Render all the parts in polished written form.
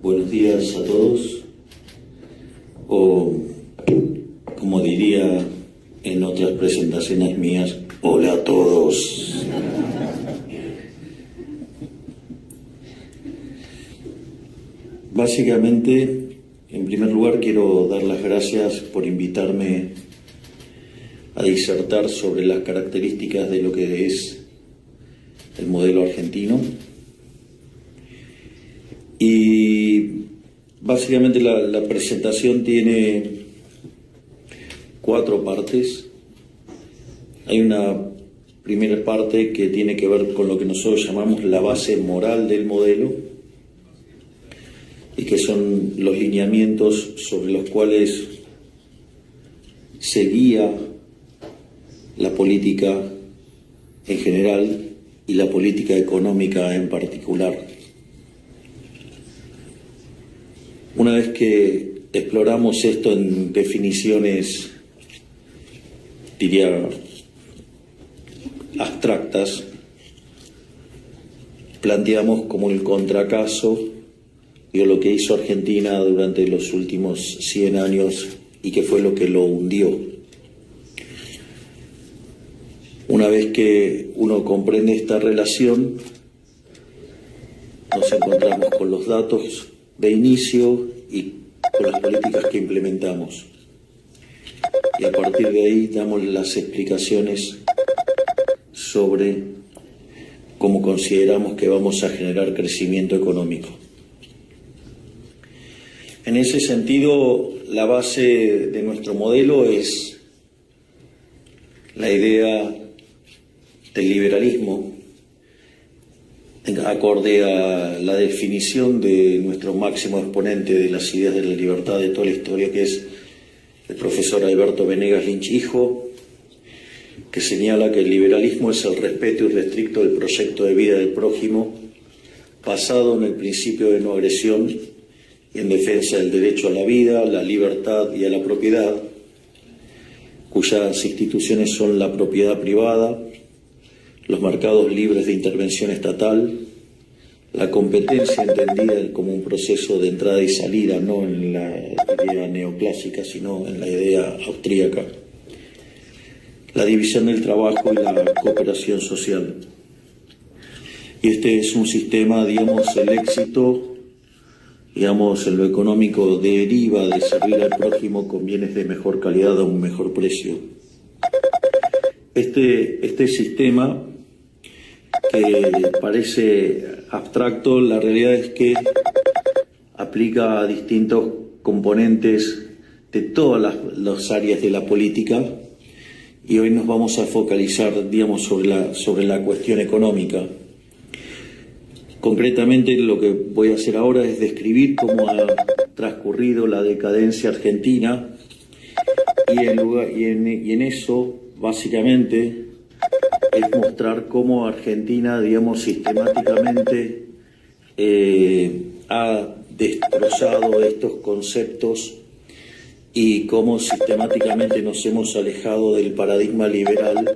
Buenos días a todos, o como diría en otras presentaciones mías, hola a todos. Básicamente, en primer lugar, quiero dar las gracias por invitarme a disertar sobre las características de lo que es el modelo argentino. Y básicamente la presentación tiene 4 partes. Hay una primera parte que tiene que ver con lo que nosotros llamamos la base moral del modelo, y que son los lineamientos sobre los cuales se guía la política en general y la política económica en particular. Una vez que exploramos esto en definiciones, diría, abstractas, planteamos como el contracaso de lo que hizo Argentina durante los últimos 100 años y que fue lo que lo hundió. Una vez que uno comprende esta relación, nos encontramos con los datos de inicio y con las políticas que implementamos. Y a partir de ahí damos las explicaciones sobre cómo consideramos que vamos a generar crecimiento económico. En ese sentido, la base de nuestro modelo es la idea del liberalismo, acorde a la definición de nuestro máximo exponente de las ideas de la libertad de toda la historia, que es el profesor Alberto Venegas Lynch hijo, que señala que el liberalismo es el respeto irrestricto del proyecto de vida del prójimo, basado en el principio de no agresión y en defensa del derecho a la vida, la libertad y a la propiedad, cuyas instituciones son la propiedad privada, los mercados libres de intervención estatal, la competencia entendida como un proceso de entrada y salida, no en la idea neoclásica, sino en la idea austríaca, la división del trabajo y la cooperación social. Y este es un sistema, digamos, el éxito, digamos, en lo económico deriva de servir al prójimo con bienes de mejor calidad a un mejor precio. Este sistema, que parece abstracto, la realidad es que aplica a distintos componentes de todas las áreas de la política, y hoy nos vamos a focalizar, digamos, sobre la cuestión económica. Concretamente, lo que voy a hacer ahora es describir cómo ha transcurrido la decadencia argentina, y en eso, básicamente, es mostrar cómo Argentina, digamos, sistemáticamente ha destrozado estos conceptos y cómo sistemáticamente nos hemos alejado del paradigma liberal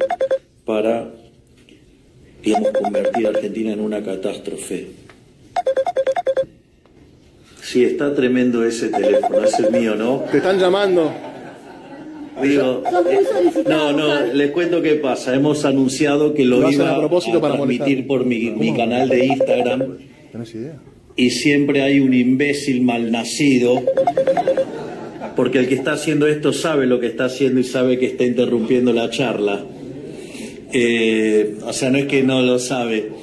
para, digamos, convertir a Argentina en una catástrofe. Sí, está tremendo ese teléfono, es el mío, ¿no? Te están llamando. Digo, no, les cuento qué pasa. Hemos anunciado que lo iba a transmitir por mi canal de Instagram. ¿Tenés idea? Y siempre hay un imbécil malnacido, porque el que está haciendo esto sabe lo que está haciendo y sabe que está interrumpiendo la charla. O sea, no es que no lo sabe.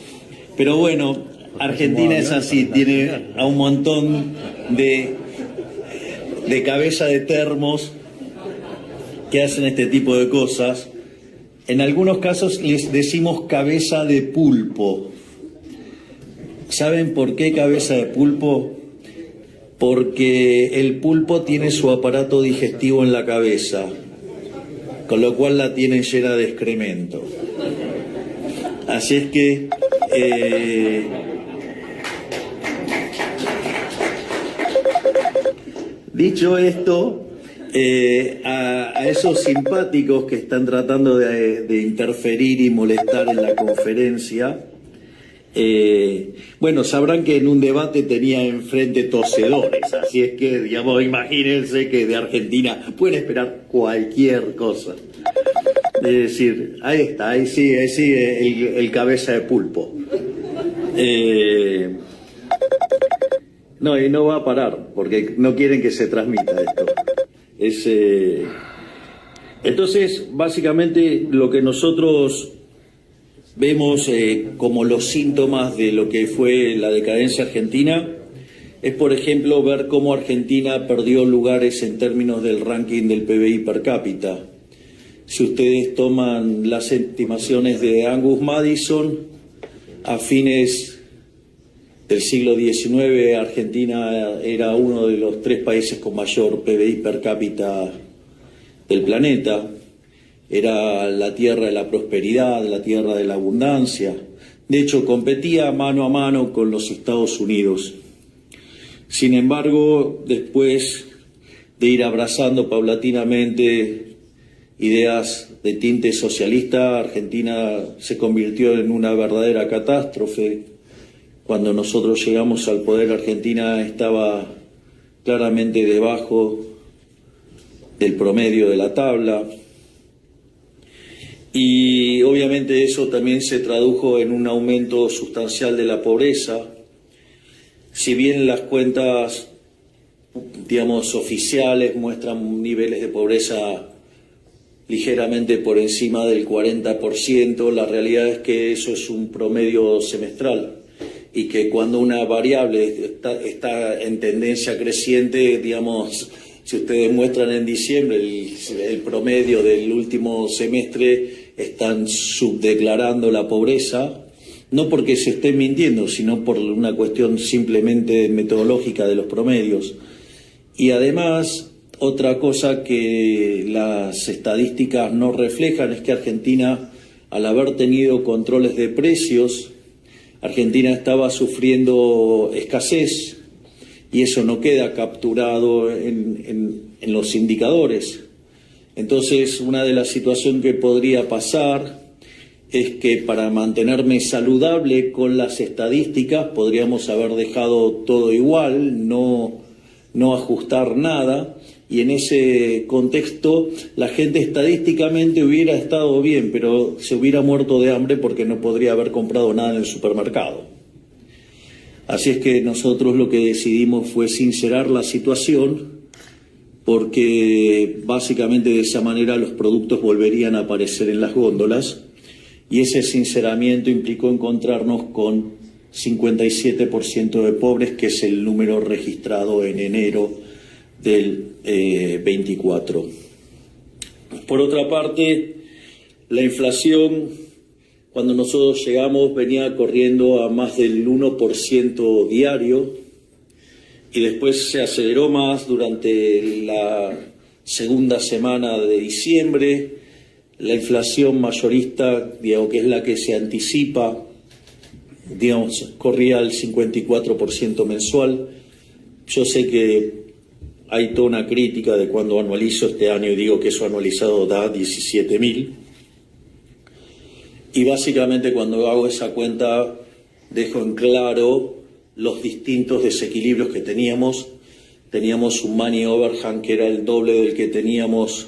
Pero bueno, Argentina es así, tiene a un montón de cabeza de termos que hacen este tipo de cosas. En algunos casos les decimos cabeza de pulpo. ¿Saben por qué cabeza de pulpo? Porque el pulpo tiene su aparato digestivo en la cabeza, con lo cual la tienen llena de excremento. Así es que dicho esto, a esos simpáticos que están tratando de interferir y molestar en la conferencia, Bueno, sabrán que en un debate tenía enfrente tosedores, así es que, digamos, imagínense que de Argentina pueden esperar cualquier cosa. Es decir, ahí está, ahí sigue el cabeza de pulpo. No, y no va a parar, porque no quieren que se transmita esto. Entonces, básicamente, lo que nosotros vemos como los síntomas de lo que fue la decadencia argentina es, por ejemplo, ver cómo Argentina perdió lugares en términos del ranking del PBI per cápita. Si ustedes toman las estimaciones de Angus Madison, a fines del siglo XIX, Argentina era uno de los 3 países con mayor PBI per cápita del planeta. Era la tierra de la prosperidad, la tierra de la abundancia. De hecho, competía mano a mano con los Estados Unidos. Sin embargo, después de ir abrazando paulatinamente ideas de tinte socialista, Argentina se convirtió en una verdadera catástrofe. Cuando nosotros llegamos al poder, Argentina estaba claramente debajo del promedio de la tabla. Y obviamente eso también se tradujo en un aumento sustancial de la pobreza. Si bien las cuentas, digamos, oficiales muestran niveles de pobreza ligeramente por encima del 40%, la realidad es que eso es un promedio semestral y que cuando una variable está en tendencia creciente, digamos, si ustedes muestran en diciembre el promedio del último semestre, están subdeclarando la pobreza, no porque se estén mintiendo, sino por una cuestión simplemente metodológica de los promedios. Y además, otra cosa que las estadísticas no reflejan es que Argentina, al haber tenido controles de precios, Argentina estaba sufriendo escasez y eso no queda capturado en los indicadores. Entonces, una de las situaciones que podría pasar es que para mantenerme saludable con las estadísticas podríamos haber dejado todo igual, no ajustar nada, y en ese contexto la gente estadísticamente hubiera estado bien, pero se hubiera muerto de hambre porque no podría haber comprado nada en el supermercado. Así es que nosotros lo que decidimos fue sincerar la situación, porque básicamente de esa manera los productos volverían a aparecer en las góndolas, y ese sinceramiento implicó encontrarnos con 57% de pobres, que es el número registrado en enero del 24. Por otra parte, la inflación, cuando nosotros llegamos, venía corriendo a más del 1% diario, y después se aceleró más durante la segunda semana de diciembre. La inflación mayorista, digamos, que es la que se anticipa, digamos, corría al 54% mensual. Yo sé que hay toda una crítica de cuando anualizo este año y digo que eso anualizado da 17.000. Y básicamente cuando hago esa cuenta dejo en claro los distintos desequilibrios que teníamos. Teníamos un money overhang que era el doble del que teníamos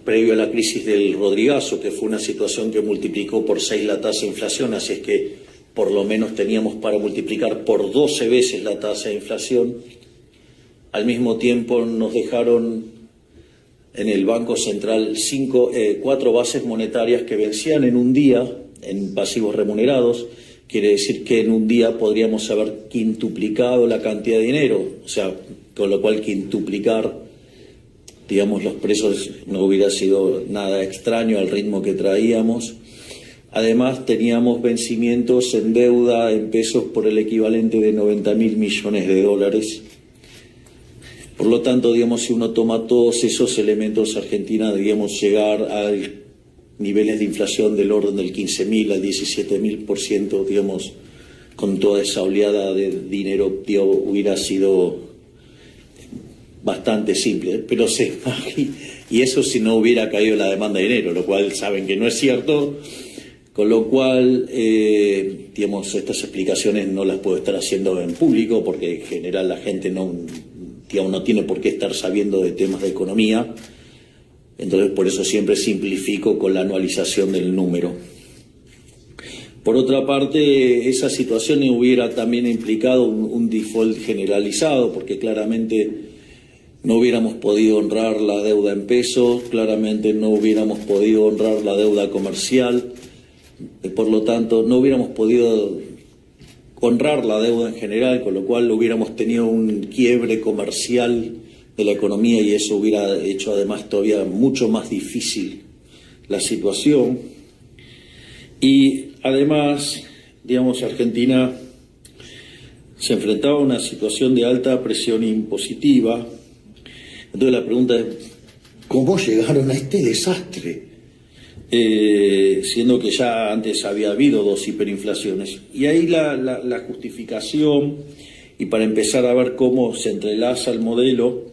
previo a la crisis del Rodrigazo, que fue una situación que multiplicó por 6 la tasa de inflación, así es que por lo menos teníamos para multiplicar por 12 veces la tasa de inflación. Al mismo tiempo nos dejaron en el Banco Central 4 bases monetarias que vencían en un día en pasivos remunerados. Quiere decir que en un día podríamos haber quintuplicado la cantidad de dinero, o sea, con lo cual quintuplicar, digamos, los precios no hubiera sido nada extraño al ritmo que traíamos. Además, teníamos vencimientos en deuda en pesos por el equivalente de 90.000 millones de dólares. Por lo tanto, digamos, si uno toma todos esos elementos, Argentina debíamos llegar a niveles de inflación del orden del 15.000 al 17.000%, digamos, con toda esa oleada de dinero, digamos, hubiera sido bastante simple, pero y eso si no hubiera caído la demanda de dinero, lo cual saben que no es cierto, Con lo cual, digamos, estas explicaciones no las puedo estar haciendo en público porque en general la gente no tiene por qué estar sabiendo de temas de economía. Entonces, por eso siempre simplifico con la anualización del número. Por otra parte, esa situación hubiera también implicado un default generalizado, porque claramente no hubiéramos podido honrar la deuda en pesos, claramente no hubiéramos podido honrar la deuda comercial, por lo tanto no hubiéramos podido honrar la deuda en general, con lo cual hubiéramos tenido un quiebre comercial de la economía y eso hubiera hecho además todavía mucho más difícil la situación. Y además, digamos, Argentina se enfrentaba a una situación de alta presión impositiva. Entonces la pregunta es, ¿cómo llegaron a este desastre? Siendo que ya antes había habido 2 hiperinflaciones. Y ahí la justificación, y para empezar a ver cómo se entrelaza el modelo,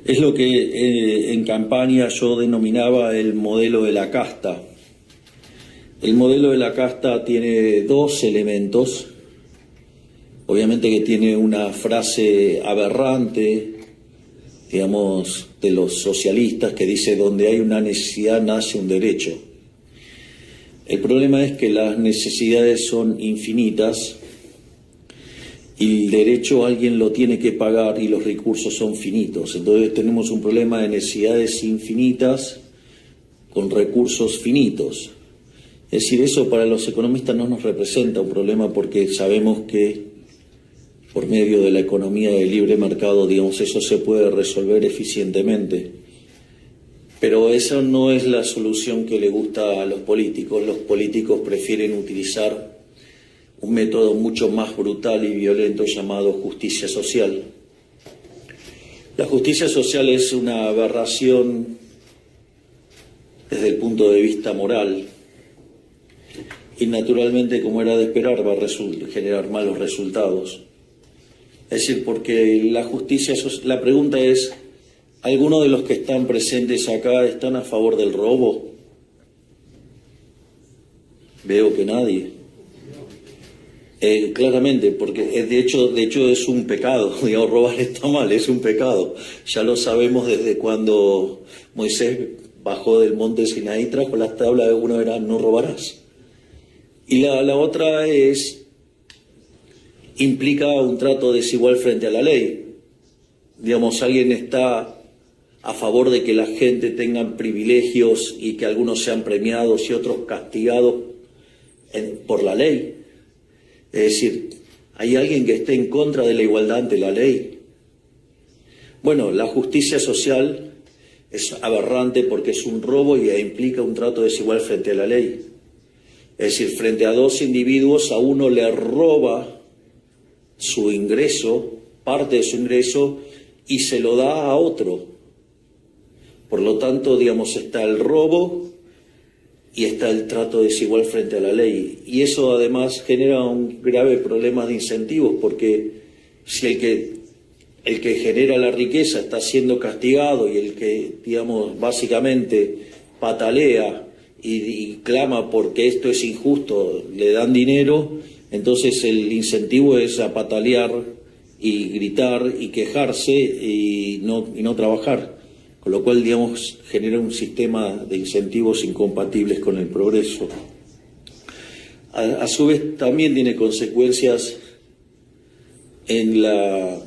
es lo que en campaña yo denominaba el modelo de la casta. El modelo de la casta tiene 2 elementos. Obviamente que tiene una frase aberrante, digamos, de los socialistas que dice: donde hay una necesidad nace un derecho. El problema es que las necesidades son infinitas y el derecho alguien lo tiene que pagar y los recursos son finitos. Entonces tenemos un problema de necesidades infinitas con recursos finitos. Es decir, eso para los economistas no nos representa un problema porque sabemos que por medio de la economía de libre mercado, digamos, eso se puede resolver eficientemente. Pero esa no es la solución que le gusta a los políticos. Los políticos prefieren utilizar un método mucho más brutal y violento llamado justicia social. La justicia social es una aberración desde el punto de vista moral y naturalmente, como era de esperar, va a generar malos resultados. Es decir, porque la pregunta es, ¿algunos de los que están presentes acá están a favor del robo? Veo que nadie. Claramente, porque de hecho es un pecado, digamos, robar está mal, es un pecado. Ya lo sabemos desde cuando Moisés bajó del monte Sinaí, trajo las tablas, de uno era no robarás. Y la otra implica un trato desigual frente a la ley. Digamos, alguien está a favor de que la gente tenga privilegios y que algunos sean premiados y otros castigados por la ley. Es decir, ¿hay alguien que esté en contra de la igualdad ante la ley? Bueno, la justicia social es aberrante porque es un robo y implica un trato desigual frente a la ley. Es decir, frente a 2 individuos, a uno le roba su ingreso, parte de su ingreso, y se lo da a otro. Por lo tanto, digamos, está el robo y está el trato desigual frente a la ley. Y eso además genera un grave problema de incentivos, porque si el que genera la riqueza está siendo castigado y el que, digamos, básicamente patalea y clama porque esto es injusto, le dan dinero, entonces el incentivo es a patalear y gritar y quejarse y no trabajar. Con lo cual, digamos, genera un sistema de incentivos incompatibles con el progreso. A su vez, también tiene consecuencias en la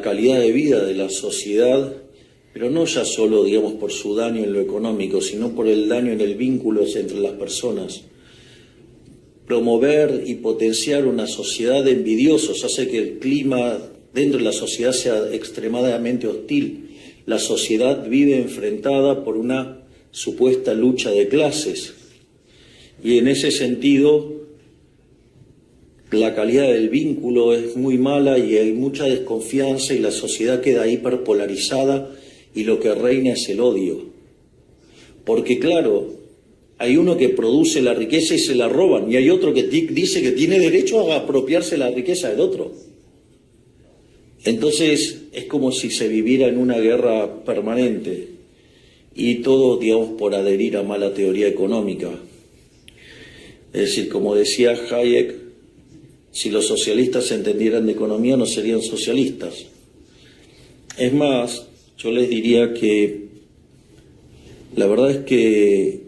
calidad de vida de la sociedad, pero no ya solo, digamos, por su daño en lo económico, sino por el daño en el vínculo entre las personas. Promover y potenciar una sociedad de envidiosos hace que el clima dentro de la sociedad sea extremadamente hostil. La sociedad vive enfrentada por una supuesta lucha de clases. Y en ese sentido, la calidad del vínculo es muy mala y hay mucha desconfianza y la sociedad queda hiperpolarizada y lo que reina es el odio. Porque claro, hay uno que produce la riqueza y se la roban y hay otro que dice que tiene derecho a apropiarse la riqueza del otro. Entonces es como si se viviera en una guerra permanente y todo, digamos, por adherir a mala teoría económica. Es decir, como decía Hayek, si los socialistas entendieran de economía no serían socialistas. Es más, yo les diría que la verdad es que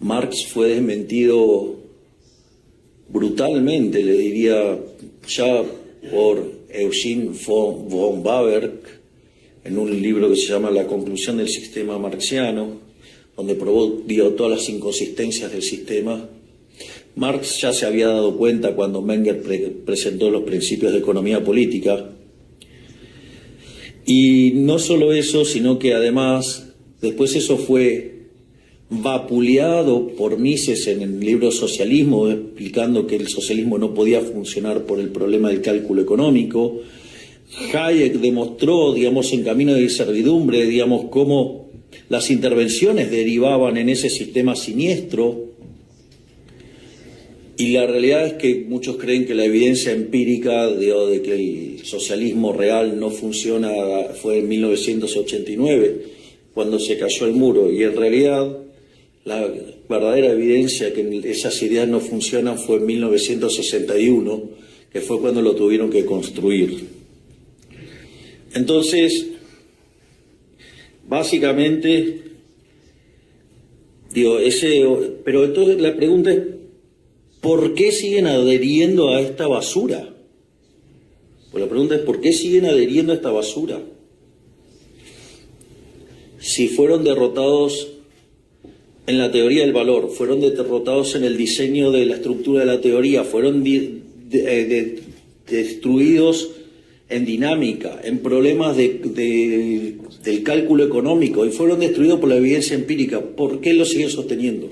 Marx fue desmentido brutalmente, le diría, ya por Eugene von Bawerk, en un libro que se llama La conclusión del sistema marxiano, donde probó, todas las inconsistencias del sistema. Marx ya se había dado cuenta cuando Menger presentó los principios de economía política. Y no solo eso, sino que además, después eso fue vapuleado por Mises en el libro Socialismo, explicando que el socialismo no podía funcionar por el problema del cálculo económico. Hayek demostró, digamos, en Camino de Servidumbre, digamos, cómo las intervenciones derivaban en ese sistema siniestro. Y la realidad es que muchos creen que la evidencia empírica de que el socialismo real no funciona fue en 1989, cuando se cayó el muro. Y en realidad la verdadera evidencia de que esas ideas no funcionan fue en 1961, que fue cuando lo tuvieron que construir. Entonces, básicamente, pero entonces la pregunta es, ¿por qué siguen adheriendo a esta basura? Pues la pregunta es, ¿por qué siguen adheriendo a esta basura? Si fueron derrotados en la teoría del valor, fueron derrotados en el diseño de la estructura de la teoría, fueron destruidos en dinámica, en problemas del cálculo económico, y fueron destruidos por la evidencia empírica, ¿por qué lo siguen sosteniendo?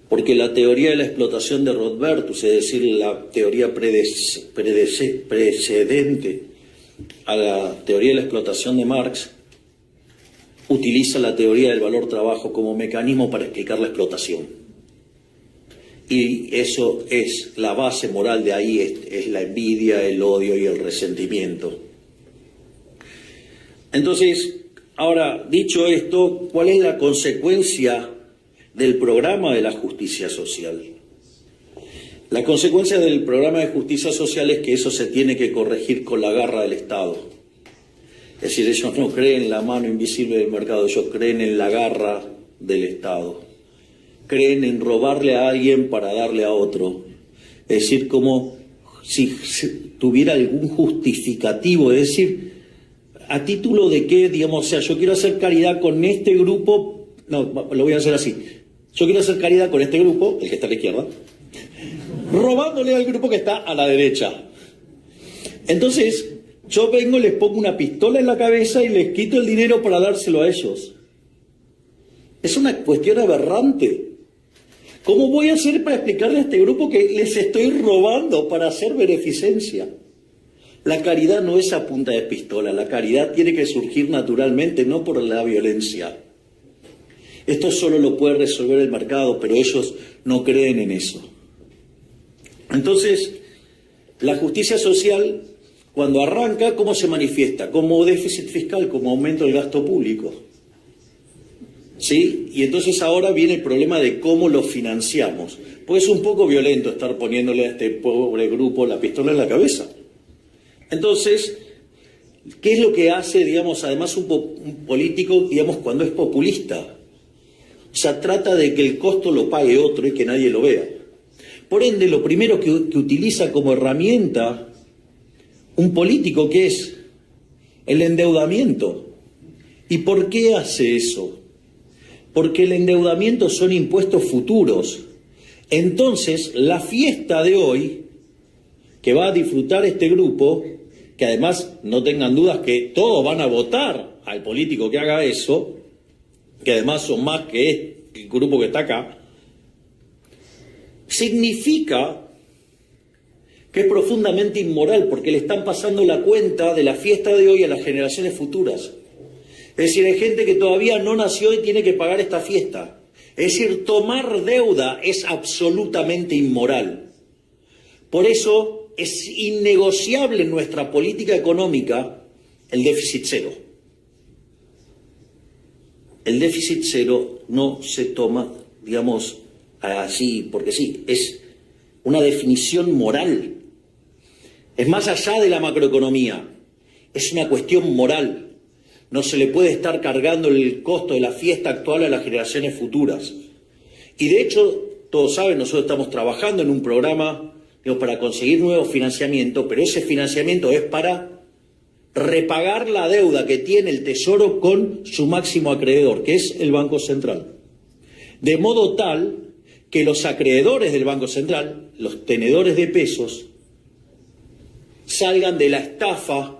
Porque la teoría de la explotación de Rothbardus, es decir, la teoría precedente a la teoría de la explotación de Marx, utiliza la teoría del valor-trabajo como mecanismo para explicar la explotación. Y eso es la base moral de ahí, es la envidia, el odio y el resentimiento. Entonces, ahora, dicho esto, ¿cuál es la consecuencia del programa de la justicia social? La consecuencia del programa de justicia social es que eso se tiene que corregir con la garra del Estado. Es decir, ellos no creen en la mano invisible del mercado, ellos creen en la garra del Estado. Creen en robarle a alguien para darle a otro. Es decir, como si tuviera algún justificativo, es decir, ¿a título de qué? Digamos, o sea, yo quiero hacer caridad con este grupo, no, lo voy a hacer así. Yo quiero hacer caridad con este grupo, el que está a la izquierda, robándole al grupo que está a la derecha. Entonces, yo vengo, les pongo una pistola en la cabeza y les quito el dinero para dárselo a ellos. Es una cuestión aberrante. ¿Cómo voy a hacer para explicarle a este grupo que les estoy robando para hacer beneficencia? La caridad no es a punta de pistola, la caridad tiene que surgir naturalmente, no por la violencia. Esto solo lo puede resolver el mercado, pero ellos no creen en eso. Entonces, la justicia social, cuando arranca, ¿cómo se manifiesta? Como déficit fiscal, como aumento del gasto público. ¿Sí? Y entonces ahora viene el problema de cómo lo financiamos. Pues es un poco violento estar poniéndole a este pobre grupo la pistola en la cabeza. Entonces, ¿qué es lo que hace, digamos, además un político, digamos, cuando es populista? O sea, trata de que el costo lo pague otro y que nadie lo vea. Por ende, lo primero que utiliza como herramienta un político, ¿qué es? El endeudamiento. ¿Y por qué hace eso? Porque el endeudamiento son impuestos futuros. Entonces, la fiesta de hoy, que va a disfrutar este grupo, que además no tengan dudas que todos van a votar al político que haga eso, que además son más que el grupo que está acá, significa que es profundamente inmoral, porque le están pasando la cuenta de la fiesta de hoy a las generaciones futuras. Es decir, hay gente que todavía no nació y tiene que pagar esta fiesta. Es decir, tomar deuda es absolutamente inmoral. Por eso es innegociable en nuestra política económica el déficit cero. el déficit cero no se toma, digamos, así, porque sí, es una definición moral. Es más allá de la macroeconomía, es una cuestión moral. No se le puede estar cargando el costo de la fiesta actual a las generaciones futuras. Y de hecho, todos saben, nosotros estamos trabajando en un programa, digamos, para conseguir nuevo financiamiento, pero ese financiamiento es para repagar la deuda que tiene el Tesoro con su máximo acreedor, que es el Banco Central. De modo tal que los acreedores del Banco Central, los tenedores de pesos, salgan de la estafa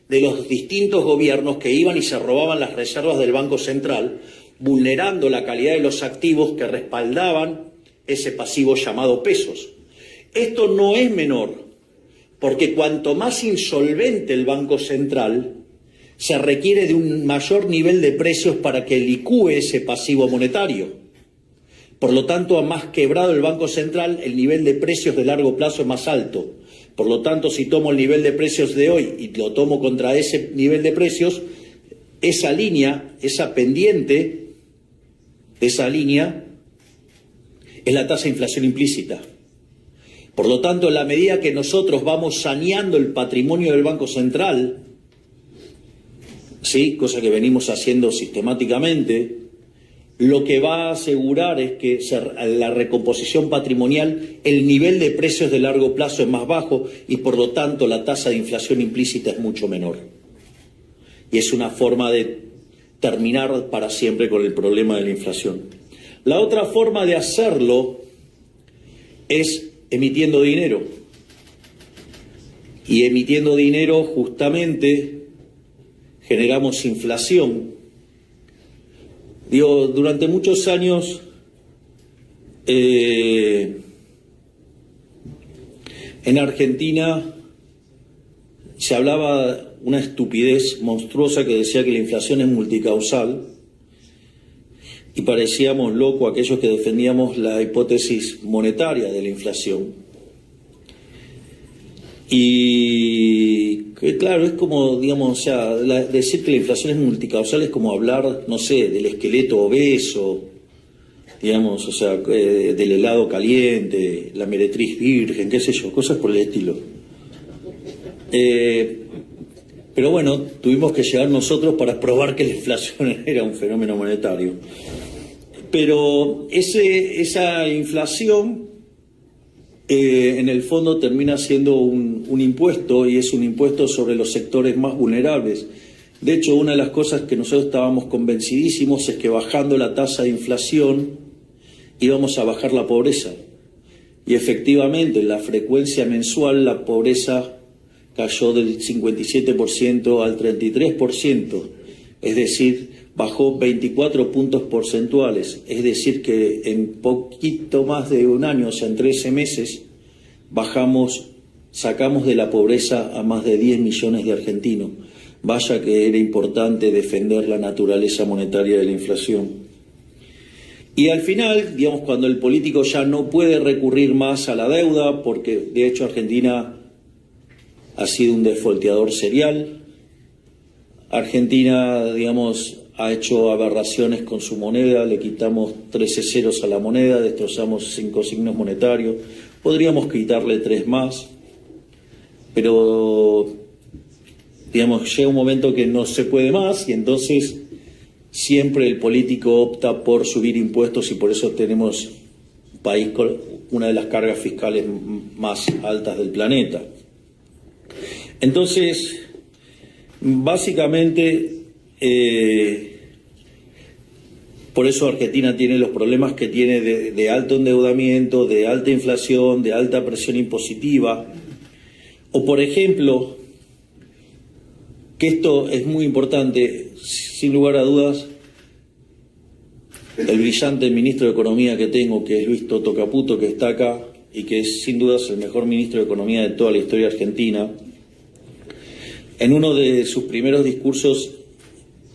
de los distintos gobiernos que iban y se robaban las reservas del Banco Central, vulnerando la calidad de los activos que respaldaban ese pasivo llamado pesos. Esto no es menor, porque cuanto más insolvente el Banco Central, se requiere de un mayor nivel de precios para que licúe ese pasivo monetario. Por lo tanto, a más quebrado el Banco Central, el nivel de precios de largo plazo es más alto. Por lo tanto, si tomo el nivel de precios de hoy y lo tomo contra ese nivel de precios, esa línea, esa pendiente, esa línea es la tasa de inflación implícita. Por lo tanto, en la medida que nosotros vamos saneando el patrimonio del Banco Central, ¿sí?, cosa que venimos haciendo sistemáticamente, lo que va a asegurar es que la recomposición patrimonial, el nivel de precios de largo plazo es más bajo y por lo tanto la tasa de inflación implícita es mucho menor. Y es una forma de terminar para siempre con el problema de la inflación. La otra forma de hacerlo es emitiendo dinero. Y emitiendo dinero justamente generamos inflación. Digo, durante muchos años en Argentina se hablaba una estupidez monstruosa que decía que la inflación es multicausal y parecíamos locos aquellos que defendíamos la hipótesis monetaria de la inflación. Y que claro, es como, digamos, o sea, decir que la inflación es multicausal es como hablar, no sé, del esqueleto obeso, digamos, o sea, del helado caliente, la meretriz virgen, qué sé yo, cosas por el estilo. Pero bueno, tuvimos que llegar nosotros para probar que la inflación era un fenómeno monetario. Pero esa inflación en el fondo termina siendo un impuesto, y es un impuesto sobre los sectores más vulnerables. De hecho, una de las cosas que nosotros estábamos convencidísimos es que bajando la tasa de inflación íbamos a bajar la pobreza. Y efectivamente, en la frecuencia mensual la pobreza cayó del 57% al 33%, es decir, bajó 24 puntos porcentuales, es decir que en poquito más de un año, o sea, en 13 meses, sacamos de la pobreza a más de 10 millones de argentinos. Vaya que era importante defender la naturaleza monetaria de la inflación. Y al final, digamos, cuando el político ya no puede recurrir más a la deuda, porque de hecho Argentina ha sido un defolteador serial, Argentina, digamos, ha hecho aberraciones con su moneda, le quitamos 13 ceros a la moneda, destrozamos 5 signos monetarios, podríamos quitarle 3 más, pero digamos, llega un momento que no se puede más y entonces siempre el político opta por subir impuestos y por eso tenemos un país con una de las cargas fiscales más altas del planeta. Entonces, básicamente, por eso Argentina tiene los problemas que tiene de alto endeudamiento, de alta inflación, de alta presión impositiva. O, por ejemplo, que esto es muy importante, sin lugar a dudas, el brillante ministro de Economía que tengo, que es Luis Toto Caputo, que está acá, y que es sin dudas el mejor ministro de Economía de toda la historia argentina, en uno de sus primeros discursos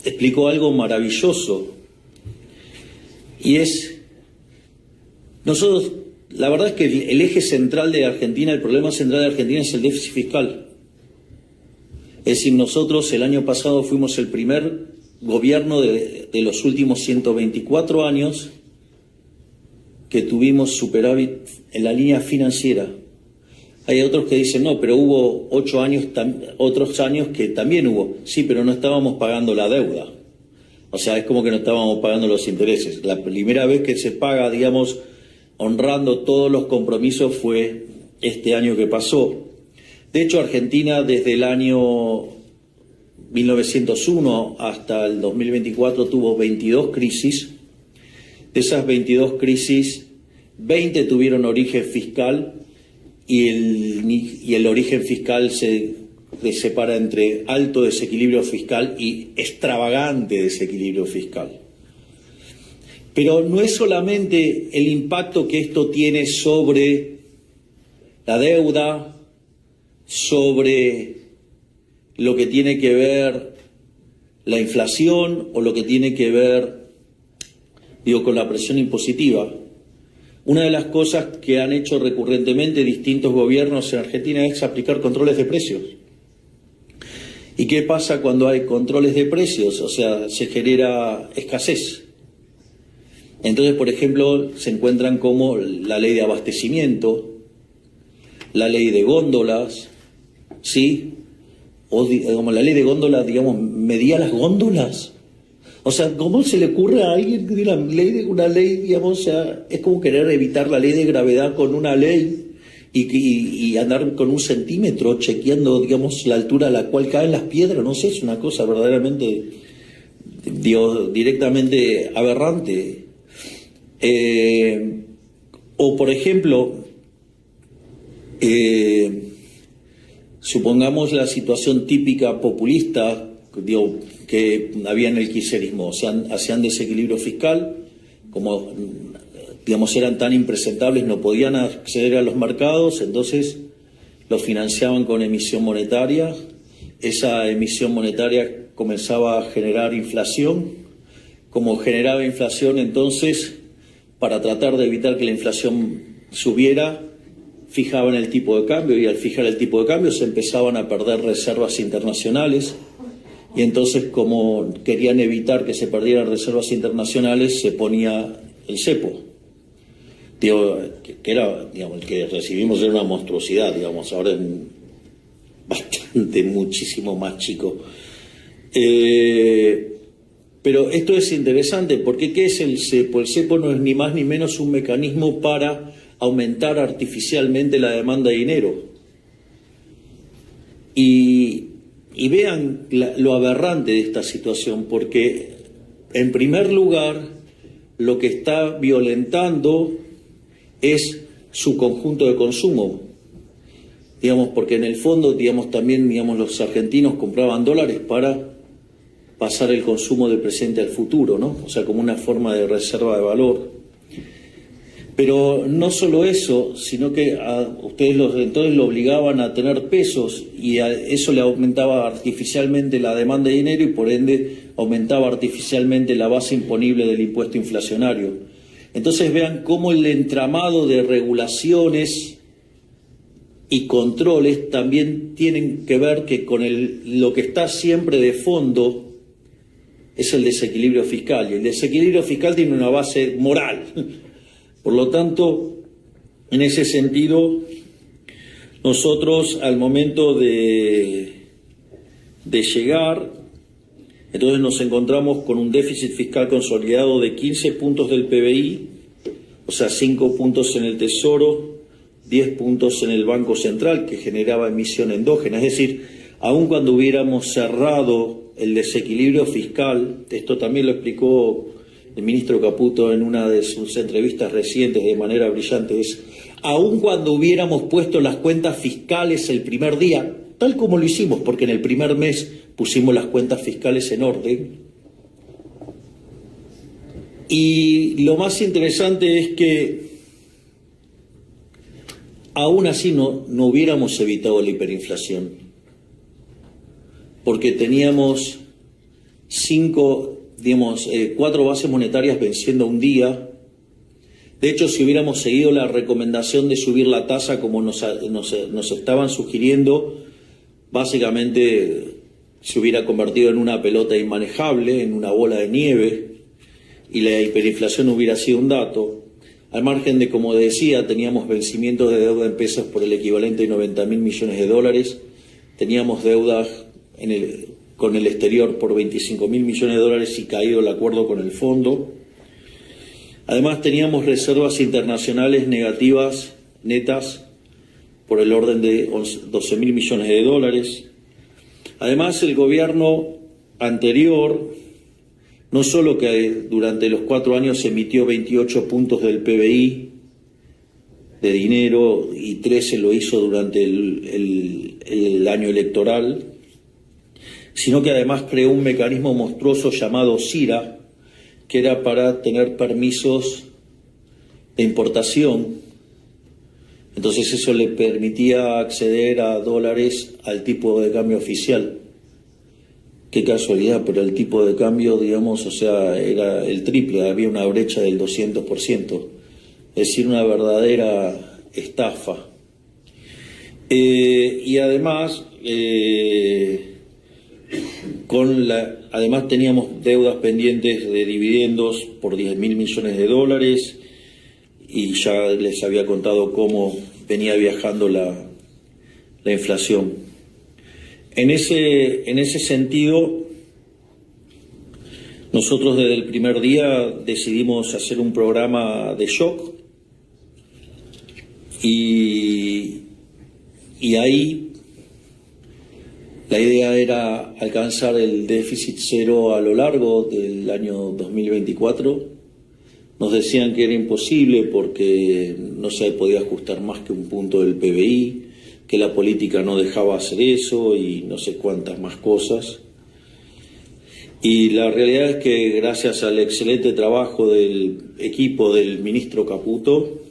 explicó algo maravilloso, y es, nosotros, la verdad es que el eje central de Argentina, el problema central de Argentina es el déficit fiscal. Es decir, nosotros el año pasado fuimos el primer gobierno de los últimos 124 años que tuvimos superávit en la línea financiera. Hay otros que dicen, no, pero hubo otros años que también hubo. Sí, pero no estábamos pagando la deuda. O sea, es como que no estábamos pagando los intereses. La primera vez que se paga, digamos, honrando todos los compromisos fue este año que pasó. De hecho, Argentina desde el año 1901 hasta el 2024 tuvo 22 crisis. De esas 22 crisis, 20 tuvieron origen fiscal y el origen fiscal se separa entre alto desequilibrio fiscal y extravagante desequilibrio fiscal. Pero no es solamente el impacto que esto tiene sobre la deuda, sobre lo que tiene que ver la inflación o lo que tiene que ver, con la presión impositiva. Una de las cosas que han hecho recurrentemente distintos gobiernos en Argentina es aplicar controles de precios. ¿Y qué pasa cuando hay controles de precios? O sea, se genera escasez. Entonces, por ejemplo, se encuentran como la ley de abastecimiento, la ley de góndolas, ¿sí? O como la ley de góndolas, digamos, medía las góndolas. O sea, ¿cómo se le ocurre a alguien que una ley, digamos, o sea, es como querer evitar la ley de gravedad con una ley y andar con un centímetro chequeando, digamos, la altura a la cual caen las piedras? No sé, es una cosa verdaderamente, directamente aberrante. O, por ejemplo, supongamos la situación típica populista, que había en el kirchnerismo, o sea, hacían desequilibrio fiscal, como, digamos, eran tan impresentables, no podían acceder a los mercados, entonces los financiaban con emisión monetaria. Esa emisión monetaria comenzaba a generar inflación. Como generaba inflación, entonces, para tratar de evitar que la inflación subiera, fijaban el tipo de cambio, y al fijar el tipo de cambio se empezaban a perder reservas internacionales. Y entonces, como querían evitar que se perdieran reservas internacionales, se ponía el cepo. Que era, digamos, el que recibimos era una monstruosidad, digamos, ahora es bastante, muchísimo más chico. Pero esto es interesante, porque ¿qué es el cepo? El cepo no es ni más ni menos un mecanismo para aumentar artificialmente la demanda de dinero. Y vean lo aberrante de esta situación, porque en primer lugar lo que está violentando es su conjunto de consumo, digamos, porque en el fondo, digamos, también, digamos, los argentinos compraban dólares para pasar el consumo del presente al futuro, ¿no? O sea, como una forma de reserva de valor. Pero no solo eso, sino que ustedes entonces lo obligaban a tener pesos, y a eso le aumentaba artificialmente la demanda de dinero y por ende aumentaba artificialmente la base imponible del impuesto inflacionario. Entonces vean cómo el entramado de regulaciones y controles también tienen que ver que con lo que está siempre de fondo es el desequilibrio fiscal, y el desequilibrio fiscal tiene una base moral. Por lo tanto, en ese sentido, nosotros al momento de llegar, entonces nos encontramos con un déficit fiscal consolidado de 15 puntos del PBI, o sea, 5 puntos en el Tesoro, 10 puntos en el Banco Central, que generaba emisión endógena. Es decir, aun cuando hubiéramos cerrado el desequilibrio fiscal, esto también lo explicó el ministro Caputo en una de sus entrevistas recientes de manera brillante, es, aun cuando hubiéramos puesto las cuentas fiscales el primer día, tal como lo hicimos, porque en el primer mes pusimos las cuentas fiscales en orden, y lo más interesante es que aún así no hubiéramos evitado la hiperinflación, porque teníamos 4 bases monetarias venciendo un día. De hecho, si hubiéramos seguido la recomendación de subir la tasa como nos estaban sugiriendo, básicamente se hubiera convertido en una pelota inmanejable, en una bola de nieve, y la hiperinflación hubiera sido un dato. Al margen de, como decía, teníamos vencimientos de deuda en pesos por el equivalente de 90.000 millones de dólares, teníamos deudas con el exterior por 25.000 millones de dólares y caído el acuerdo con el fondo. Además teníamos reservas internacionales negativas netas por el orden de 12.000 millones de dólares. Además, el gobierno anterior, no solo que durante los 4 años emitió 28 puntos del PBI de dinero y 13 lo hizo durante el año electoral, sino que además creó un mecanismo monstruoso llamado CIRA, que era para tener permisos de importación. Entonces eso le permitía acceder a dólares al tipo de cambio oficial. Qué casualidad, pero el tipo de cambio, digamos, o sea, era el triple, había una brecha del 200%. Es decir, una verdadera estafa. Y además, además teníamos deudas pendientes de dividendos por 10.000 millones de dólares, y ya les había contado cómo venía viajando la inflación. En ese sentido, nosotros desde el primer día decidimos hacer un programa de shock, y ahí la idea era alcanzar el déficit cero a lo largo del año 2024. Nos decían que era imposible porque no se podía ajustar más que un punto del PBI, que la política no dejaba hacer eso y no sé cuántas más cosas. Y la realidad es que gracias al excelente trabajo del equipo del ministro Caputo,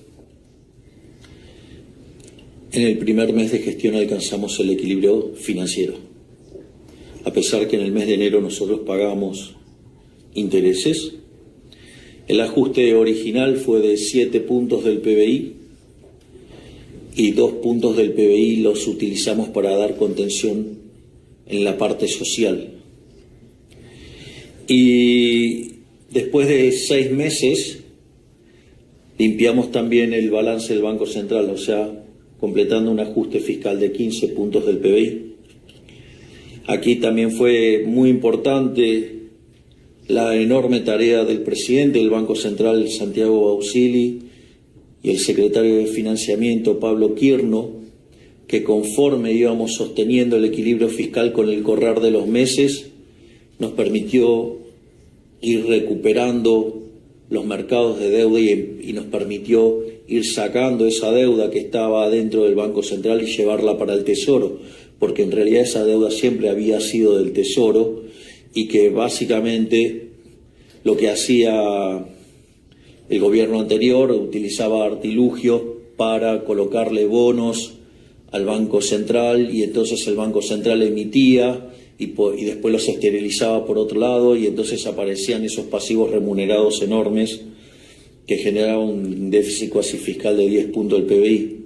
en el primer mes de gestión alcanzamos el equilibrio financiero. A pesar que en el mes de enero nosotros pagamos intereses, el ajuste original fue de 7 puntos del PBI y 2 puntos del PBI los utilizamos para dar contención en la parte social. Y después de 6 meses limpiamos también el balance del Banco Central, o sea, completando un ajuste fiscal de 15 puntos del PBI. Aquí también fue muy importante la enorme tarea del presidente del Banco Central, Santiago Bausili, y el secretario de Financiamiento, Pablo Quirno, que conforme íbamos sosteniendo el equilibrio fiscal con el correr de los meses, nos permitió ir recuperando los mercados de deuda y nos permitió ir sacando esa deuda que estaba dentro del Banco Central y llevarla para el Tesoro, porque en realidad esa deuda siempre había sido del Tesoro, y que básicamente lo que hacía el gobierno anterior, utilizaba artilugios para colocarle bonos al Banco Central, y entonces el Banco Central emitía y después los esterilizaba por otro lado, y entonces aparecían esos pasivos remunerados enormes que generaban un déficit cuasi fiscal de 10 puntos del PBI.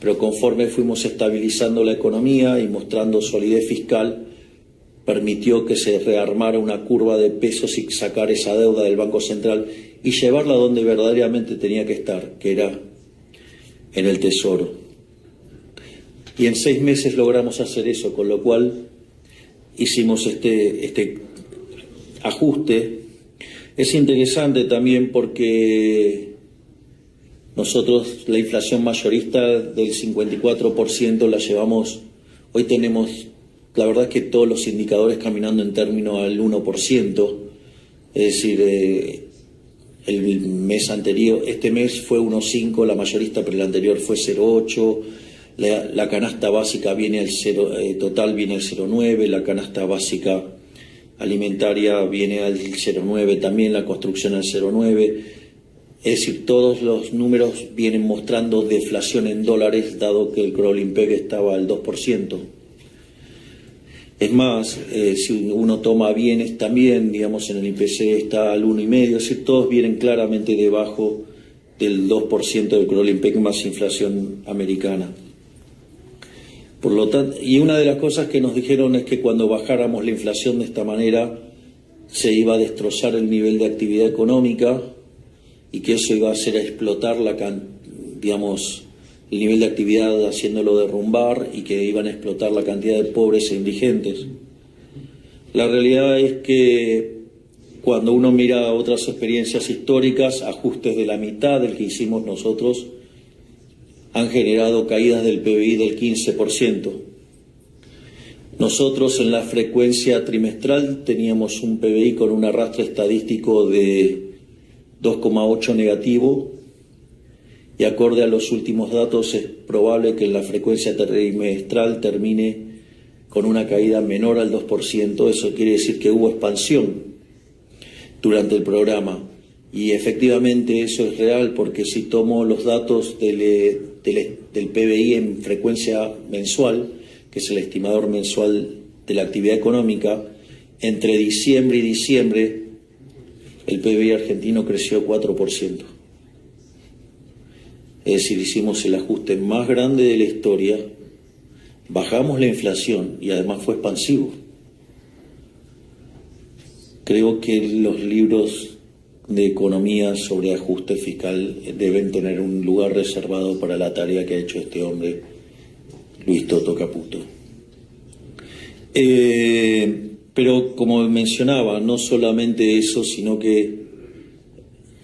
Pero conforme fuimos estabilizando la economía y mostrando solidez fiscal, permitió que se rearmara una curva de pesos y sacar esa deuda del Banco Central y llevarla donde verdaderamente tenía que estar, que era en el Tesoro. Y en 6 meses logramos hacer eso, con lo cual hicimos este ajuste. Es interesante también porque nosotros la inflación mayorista del 54% la llevamos, hoy tenemos, la verdad es que todos los indicadores caminando en términos al 1%, es decir, el mes anterior, este mes fue 1,5 la mayorista, pero el anterior fue 0,8, la canasta básica viene al 0, total viene al 0,9, la canasta básica alimentaria viene al 0,9 también, la construcción al 0,9, es decir, todos los números vienen mostrando deflación en dólares, dado que el crawling peg estaba al 2%. Es más, si uno toma bienes también, digamos, en el IPC está al 1,5, es decir, todos vienen claramente debajo del 2% del crawling peg más inflación americana. Por lo tanto, y una de las cosas que nos dijeron es que cuando bajáramos la inflación de esta manera se iba a destrozar el nivel de actividad económica y que eso iba a hacer a explotar el nivel de actividad haciéndolo derrumbar y que iban a explotar la cantidad de pobres e indigentes. La realidad es que cuando uno mira otras experiencias históricas, ajustes de la mitad del que hicimos nosotros han generado caídas del PBI del 15%. Nosotros en la frecuencia trimestral teníamos un PBI con un arrastre estadístico de 2,8 negativo y acorde a los últimos datos es probable que en la frecuencia trimestral termine con una caída menor al 2%. Eso quiere decir que hubo expansión durante el programa y efectivamente eso es real, porque si tomo los datos del PBI en frecuencia mensual, que es el estimador mensual de la actividad económica, entre diciembre y diciembre el PBI argentino creció 4%. Es decir, hicimos el ajuste más grande de la historia, bajamos la inflación y además fue expansivo. Creo que los libros de economía sobre ajuste fiscal deben tener un lugar reservado para la tarea que ha hecho este hombre, Luis Toto Caputo. Pero como mencionaba, no solamente eso, sino que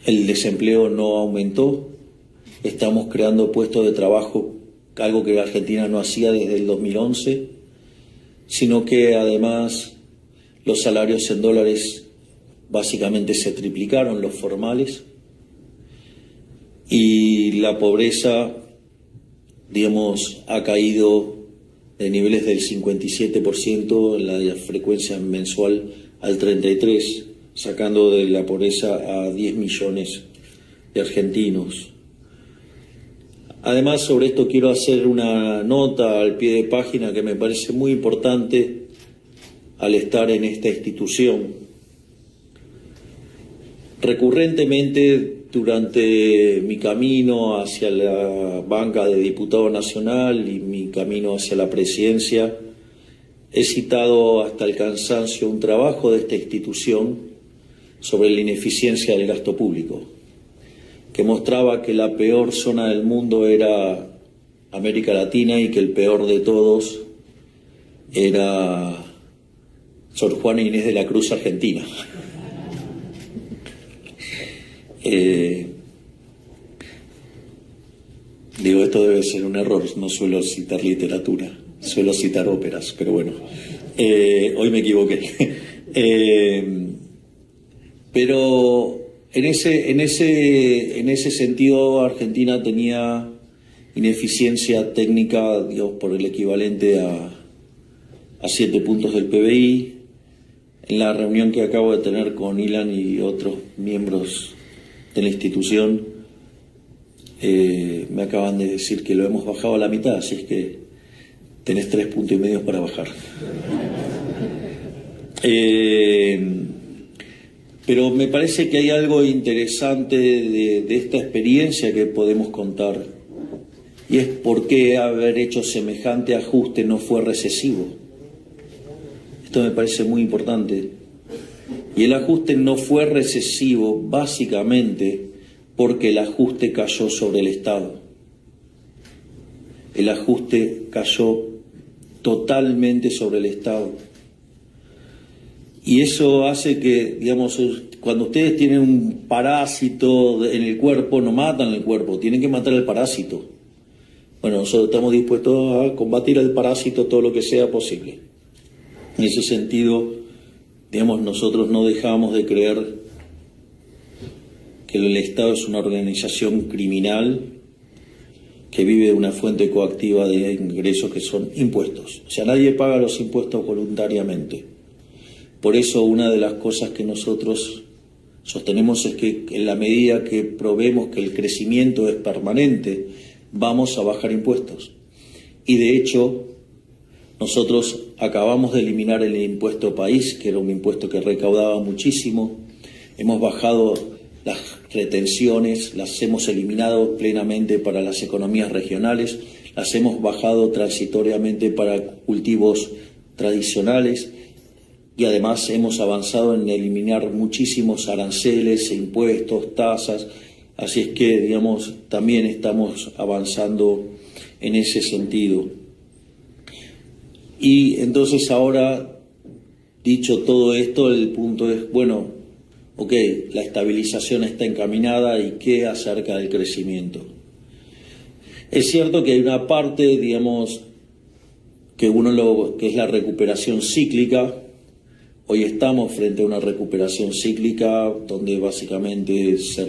el desempleo no aumentó, estamos creando puestos de trabajo, algo que Argentina no hacía desde el 2011, sino que además los salarios en dólares básicamente se triplicaron, los formales, y la pobreza, ha caído de niveles del 57% en la frecuencia mensual al 33%, sacando de la pobreza a 10 millones de argentinos. Además, sobre esto quiero hacer una nota al pie de página que me parece muy importante al estar en esta institución. Recurrentemente, durante mi camino hacia la banca de diputado nacional y mi camino hacia la presidencia, he citado hasta el cansancio un trabajo de esta institución sobre la ineficiencia del gasto público, que mostraba que la peor zona del mundo era América Latina y que el peor de todos era Sor Juana Inés de la Cruz, Argentina. Esto debe ser un error, no suelo citar literatura, suelo citar óperas, pero bueno, hoy me equivoqué. Pero en ese sentido Argentina tenía ineficiencia técnica, por el equivalente a 7 puntos del PBI. En la reunión que acabo de tener con Ilan y otros miembros de la institución, me acaban de decir que lo hemos bajado a la mitad, así es que tenés 3,5 puntos para bajar. Pero me parece que hay algo interesante de esta experiencia que podemos contar, y es por qué haber hecho semejante ajuste no fue recesivo. Esto me parece muy importante. Y el ajuste no fue recesivo básicamente porque el ajuste cayó sobre el Estado. El ajuste cayó totalmente sobre el Estado. Y eso hace que, cuando ustedes tienen un parásito en el cuerpo, no matan el cuerpo, tienen que matar el parásito. Bueno, nosotros estamos dispuestos a combatir el parásito todo lo que sea posible. En ese sentido, nosotros no dejamos de creer que el Estado es una organización criminal que vive de una fuente coactiva de ingresos que son impuestos. O sea, nadie paga los impuestos voluntariamente. Por eso una de las cosas que nosotros sostenemos es que en la medida que probemos que el crecimiento es permanente, vamos a bajar impuestos. Y de hecho, nosotros acabamos de eliminar el impuesto país, que era un impuesto que recaudaba muchísimo. Hemos bajado las retenciones, las hemos eliminado plenamente para las economías regionales. las hemos bajado transitoriamente para cultivos tradicionales y además hemos avanzado en eliminar muchísimos aranceles, impuestos, tasas, así es que, digamos, también estamos avanzando en ese sentido. Y entonces ahora, dicho todo esto, el punto es, bueno, ok, la estabilización está encaminada y ¿qué acerca del crecimiento? Es cierto que hay una parte, digamos, que es la recuperación cíclica. Hoy estamos frente a una recuperación cíclica donde básicamente se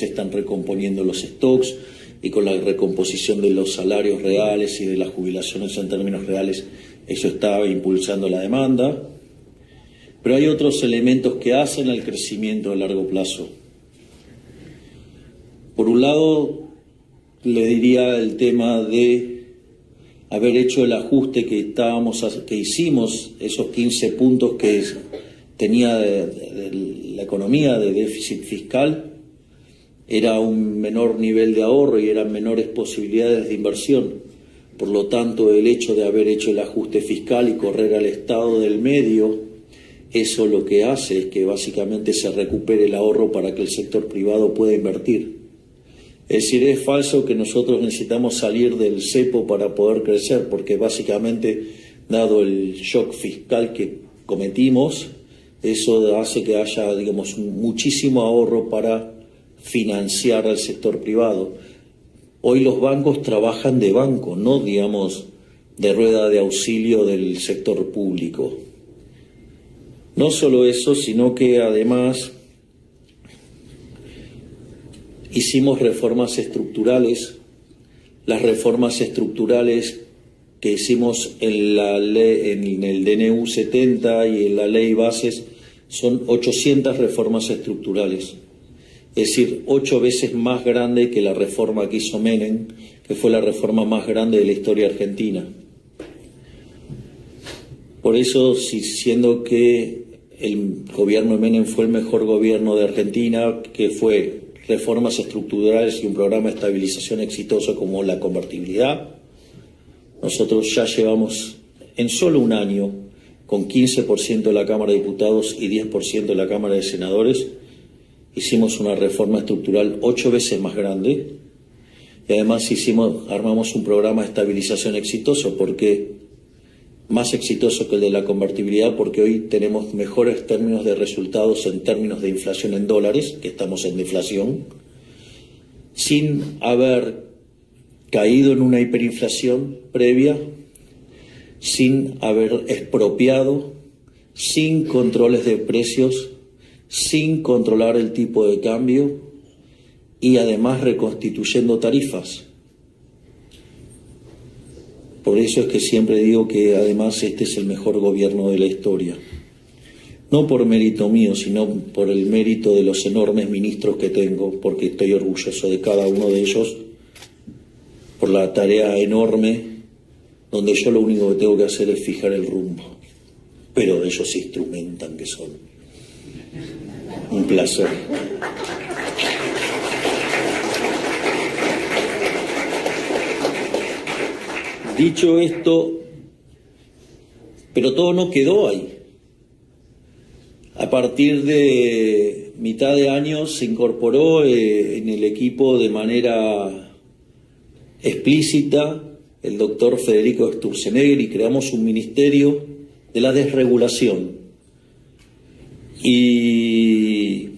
están recomponiendo los stocks y con la recomposición de los salarios reales y de las jubilaciones en términos reales, eso está impulsando la demanda. Pero hay otros elementos que hacen al crecimiento a largo plazo. Por un lado, le diría el tema de haber hecho el ajuste que hicimos, esos 15 puntos que tenía de la economía de déficit fiscal, era un menor nivel de ahorro y eran menores posibilidades de inversión. Por lo tanto, el hecho de haber hecho el ajuste fiscal y correr al Estado del medio, eso lo que hace es que básicamente se recupere el ahorro para que el sector privado pueda invertir. Es decir, es falso que nosotros necesitamos salir del cepo para poder crecer, porque básicamente, dado el shock fiscal que cometimos, eso hace que haya, digamos, muchísimo ahorro para financiar al sector privado. Hoy los bancos trabajan de banco, no, digamos, de rueda de auxilio del sector público. No solo eso, sino que además hicimos reformas estructurales. Las reformas estructurales que hicimos en el DNU 70 y en la ley bases son 800 reformas estructurales. Es decir, 8 veces más grande que la reforma que hizo Menem, que fue la reforma más grande de la historia argentina. Por eso, siendo que el gobierno de Menem fue el mejor gobierno de Argentina, que fue reformas estructurales y un programa de estabilización exitoso como la convertibilidad, nosotros ya llevamos en solo un año, con 15% de la Cámara de Diputados y 10% de la Cámara de Senadores, hicimos una reforma estructural 8 veces más grande y además armamos un programa de estabilización exitoso, más exitoso que el de la convertibilidad, porque hoy tenemos mejores términos de resultados en términos de inflación en dólares, que estamos en deflación, sin haber caído en una hiperinflación previa, sin haber expropiado, sin controles de precios, sin controlar el tipo de cambio y además reconstituyendo tarifas. Por eso es que siempre digo que además este es el mejor gobierno de la historia. No por mérito mío, sino por el mérito de los enormes ministros que tengo, porque estoy orgulloso de cada uno de ellos, por la tarea enorme, donde yo lo único que tengo que hacer es fijar el rumbo. Pero ellos se instrumentan que son. Un placer. Dicho esto, pero todo no quedó ahí. A partir de mitad de año se incorporó en el equipo de manera explícita el doctor Federico Sturzenegger y creamos un ministerio de la desregulación. Y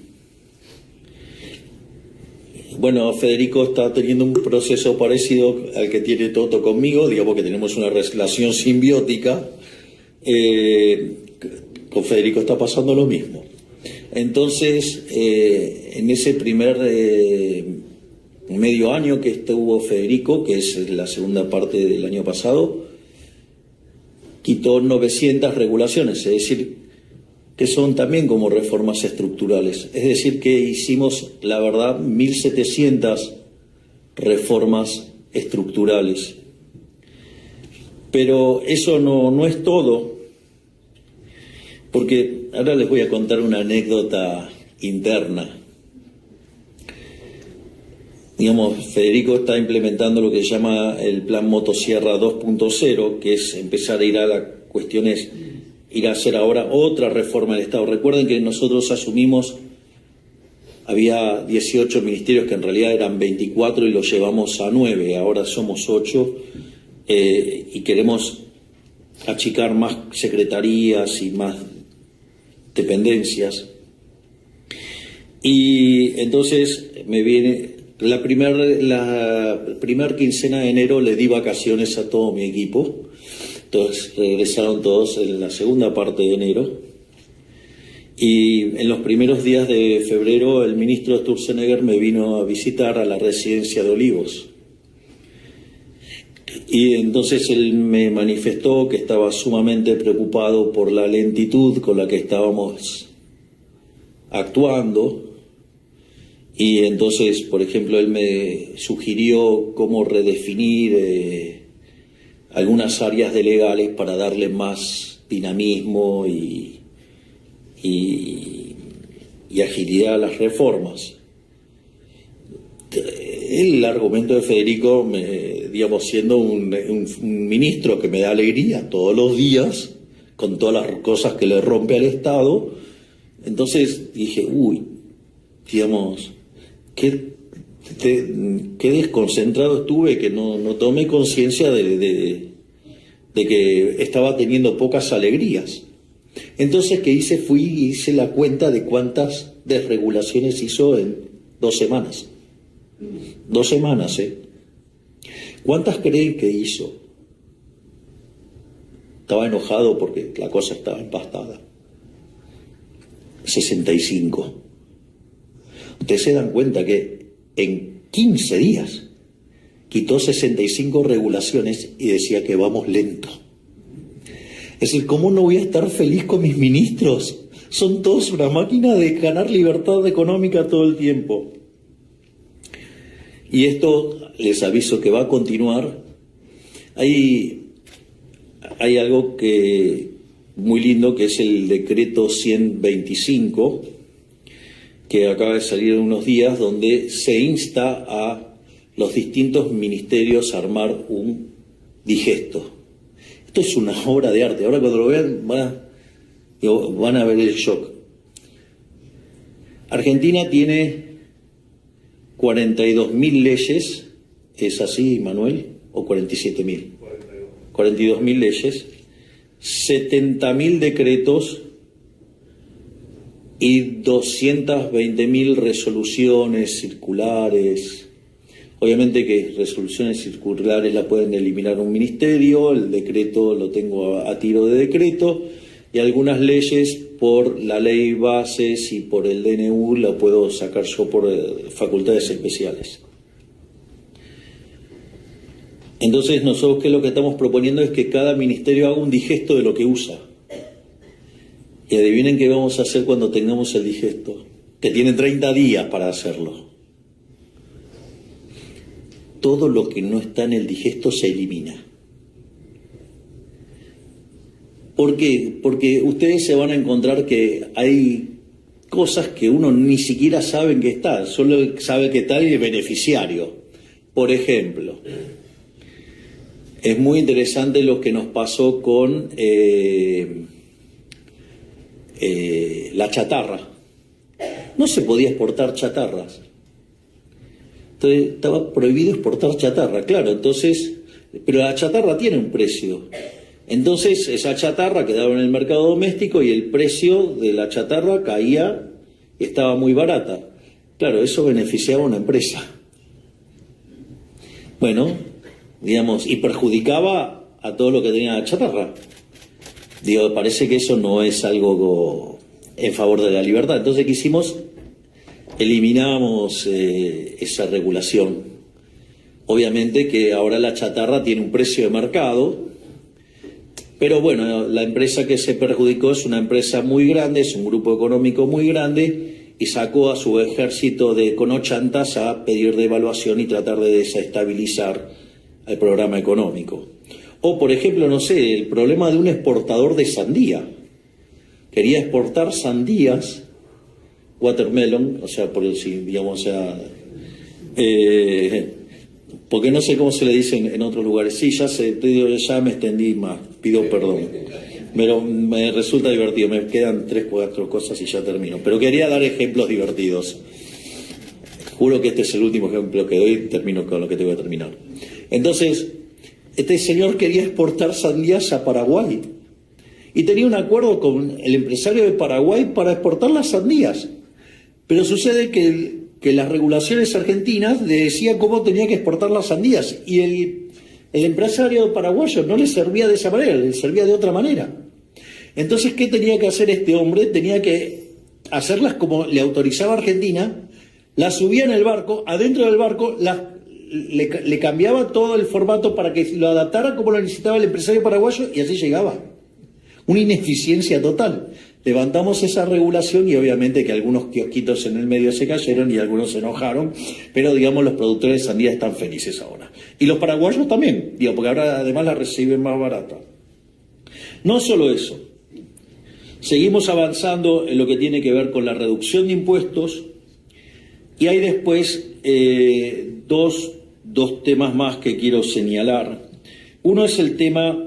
bueno, Federico está teniendo un proceso parecido al que tiene Toto conmigo, digamos que tenemos una relación simbiótica. Con Federico está pasando lo mismo. Entonces, en ese primer medio año que estuvo Federico, que es la segunda parte del año pasado, quitó 900 regulaciones, es decir, que son también como reformas estructurales. Es decir, que hicimos, la verdad, 1.700 reformas estructurales. Pero eso no es todo, porque ahora les voy a contar una anécdota interna. digamos, Federico está implementando lo que se llama el Plan Motosierra 2.0, que es empezar a ir a las cuestiones, ir a hacer ahora otra reforma del Estado. Recuerden que nosotros asumimos, había 18 ministerios que en realidad eran 24 y los llevamos a 9, ahora somos 8, y queremos achicar más secretarías y más dependencias. Y entonces me viene la primer quincena de enero, le di vacaciones a todo mi equipo, entonces regresaron todos en la segunda parte de enero, y en los primeros días de febrero el ministro Sturzenegger me vino a visitar a la residencia de Olivos. Y entonces él me manifestó que estaba sumamente preocupado por la lentitud con la que estábamos actuando, y entonces, por ejemplo, él me sugirió cómo redefinir algunas áreas de legales para darle más dinamismo y agilidad a las reformas. El argumento de Federico, digamos, siendo un ministro que me da alegría todos los días, con todas las cosas que le rompe al Estado, entonces dije, digamos, qué desconcentrado estuve, que no tomé conciencia de que estaba teniendo pocas alegrías. Entonces, ¿qué hice? Fui y hice la cuenta de cuántas desregulaciones hizo en 2 semanas. 2 semanas, ¿eh? ¿Cuántas creen que hizo? Estaba enojado porque la cosa estaba empastada. 65. Ustedes se dan cuenta que en 15 días quitó 65 regulaciones y decía que vamos lento. Es decir, ¿cómo no voy a estar feliz con mis ministros? Son todos una máquina de ganar libertad económica todo el tiempo. Y esto les aviso que va a continuar. Hay algo que muy lindo, que es el decreto 125, que acaba de salir en unos días, donde se insta a los distintos ministerios a armar un digesto. Esto es una obra de arte. Ahora cuando lo vean van a ver el shock. Argentina tiene 42.000 leyes, ¿es así, Manuel? ¿O 47.000? 42.000 leyes, 70.000 decretos y 220.000 resoluciones circulares. Obviamente que resoluciones circulares la pueden eliminar un ministerio, el decreto lo tengo a tiro de decreto, y algunas leyes por la ley bases y por el DNU la puedo sacar yo por facultades especiales. Entonces nosotros, ¿qué es lo que estamos proponiendo? Es que cada ministerio haga un digesto de lo que usa. Y adivinen qué vamos a hacer cuando tengamos el digesto, que tienen 30 días para hacerlo. Todo lo que no está en el digesto se elimina. ¿Por qué? Porque ustedes se van a encontrar que hay cosas que uno ni siquiera sabe que está, solo sabe que está el beneficiario. Por ejemplo, es muy interesante lo que nos pasó con la chatarra. No se podía exportar chatarras. Entonces estaba prohibido exportar chatarra, claro, entonces, pero la chatarra tiene un precio. Entonces esa chatarra quedaba en el mercado doméstico y el precio de la chatarra caía y estaba muy barata. Claro, eso beneficiaba a una empresa. Bueno, digamos, y perjudicaba a todo lo que tenía la chatarra. Digo, parece que eso no es algo en favor de la libertad. Entonces, ¿qué hicimos? Eliminamos esa regulación. Obviamente que ahora la chatarra tiene un precio de mercado, pero bueno, la empresa que se perjudicó es una empresa muy grande, es un grupo económico muy grande, y sacó a su ejército de conochantas a pedir devaluación y tratar de desestabilizar el programa económico. O, por ejemplo, no sé, el problema de un exportador de sandía. Quería exportar sandías, watermelon, o sea, por decir, digamos, o sea, Porque no sé cómo se le dice en otros lugares. Sí, ya sé, te digo, ya me extendí más, pido perdón. Pero me resulta divertido, me quedan 3, 4 cosas y ya termino. Pero quería dar ejemplos divertidos. Juro que este es el último ejemplo que doy, termino con lo que te voy a terminar. Entonces, este señor quería exportar sandías a Paraguay y tenía un acuerdo con el empresario de Paraguay para exportar las sandías. Pero sucede que las regulaciones argentinas le decían cómo tenía que exportar las sandías y el empresario paraguayo no le servía de esa manera, le servía de otra manera. Entonces, ¿qué tenía que hacer este hombre? Tenía que hacerlas como le autorizaba Argentina. La subía en el barco, adentro del barco le cambiaba todo el formato para que lo adaptara como lo necesitaba el empresario paraguayo y así llegaba. Una ineficiencia total. Levantamos esa regulación y obviamente que algunos kiosquitos en el medio se cayeron y algunos se enojaron, pero digamos los productores de sandía están felices ahora. Y los paraguayos también, porque ahora además la reciben más barata. No solo eso, seguimos avanzando en lo que tiene que ver con la reducción de impuestos. Y hay después dos temas más que quiero señalar. Uno es el tema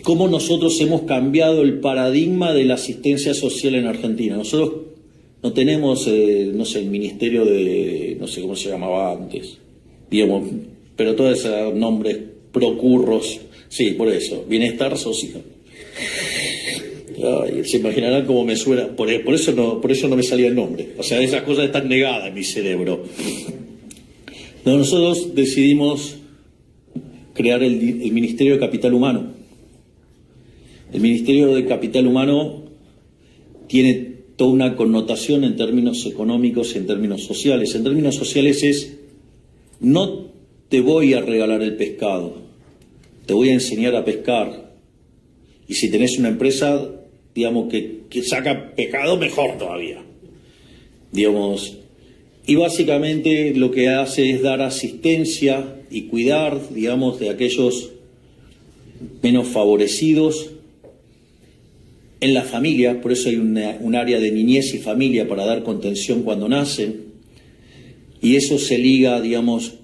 cómo nosotros hemos cambiado el paradigma de la asistencia social en Argentina. Nosotros no tenemos, no sé, el ministerio de, no sé cómo se llamaba antes, digamos, pero todos esos nombres, procurros, sí, por eso, bienestar social. Ay, se imaginarán cómo me suena, por eso no me salía el nombre. O sea, esas cosas están negadas en mi cerebro. Nosotros decidimos crear el Ministerio de Capital Humano. El Ministerio de Capital Humano tiene toda una connotación en términos económicos y en términos sociales. En términos sociales es, no te voy a regalar el pescado, te voy a enseñar a pescar. Y si tenés una empresa, digamos, que saca pescado, mejor todavía. Digamos, y básicamente lo que hace es dar asistencia y cuidar, digamos, de aquellos menos favorecidos en la familia. Por eso hay un área de niñez y familia para dar contención cuando nacen. Y eso se liga, digamos,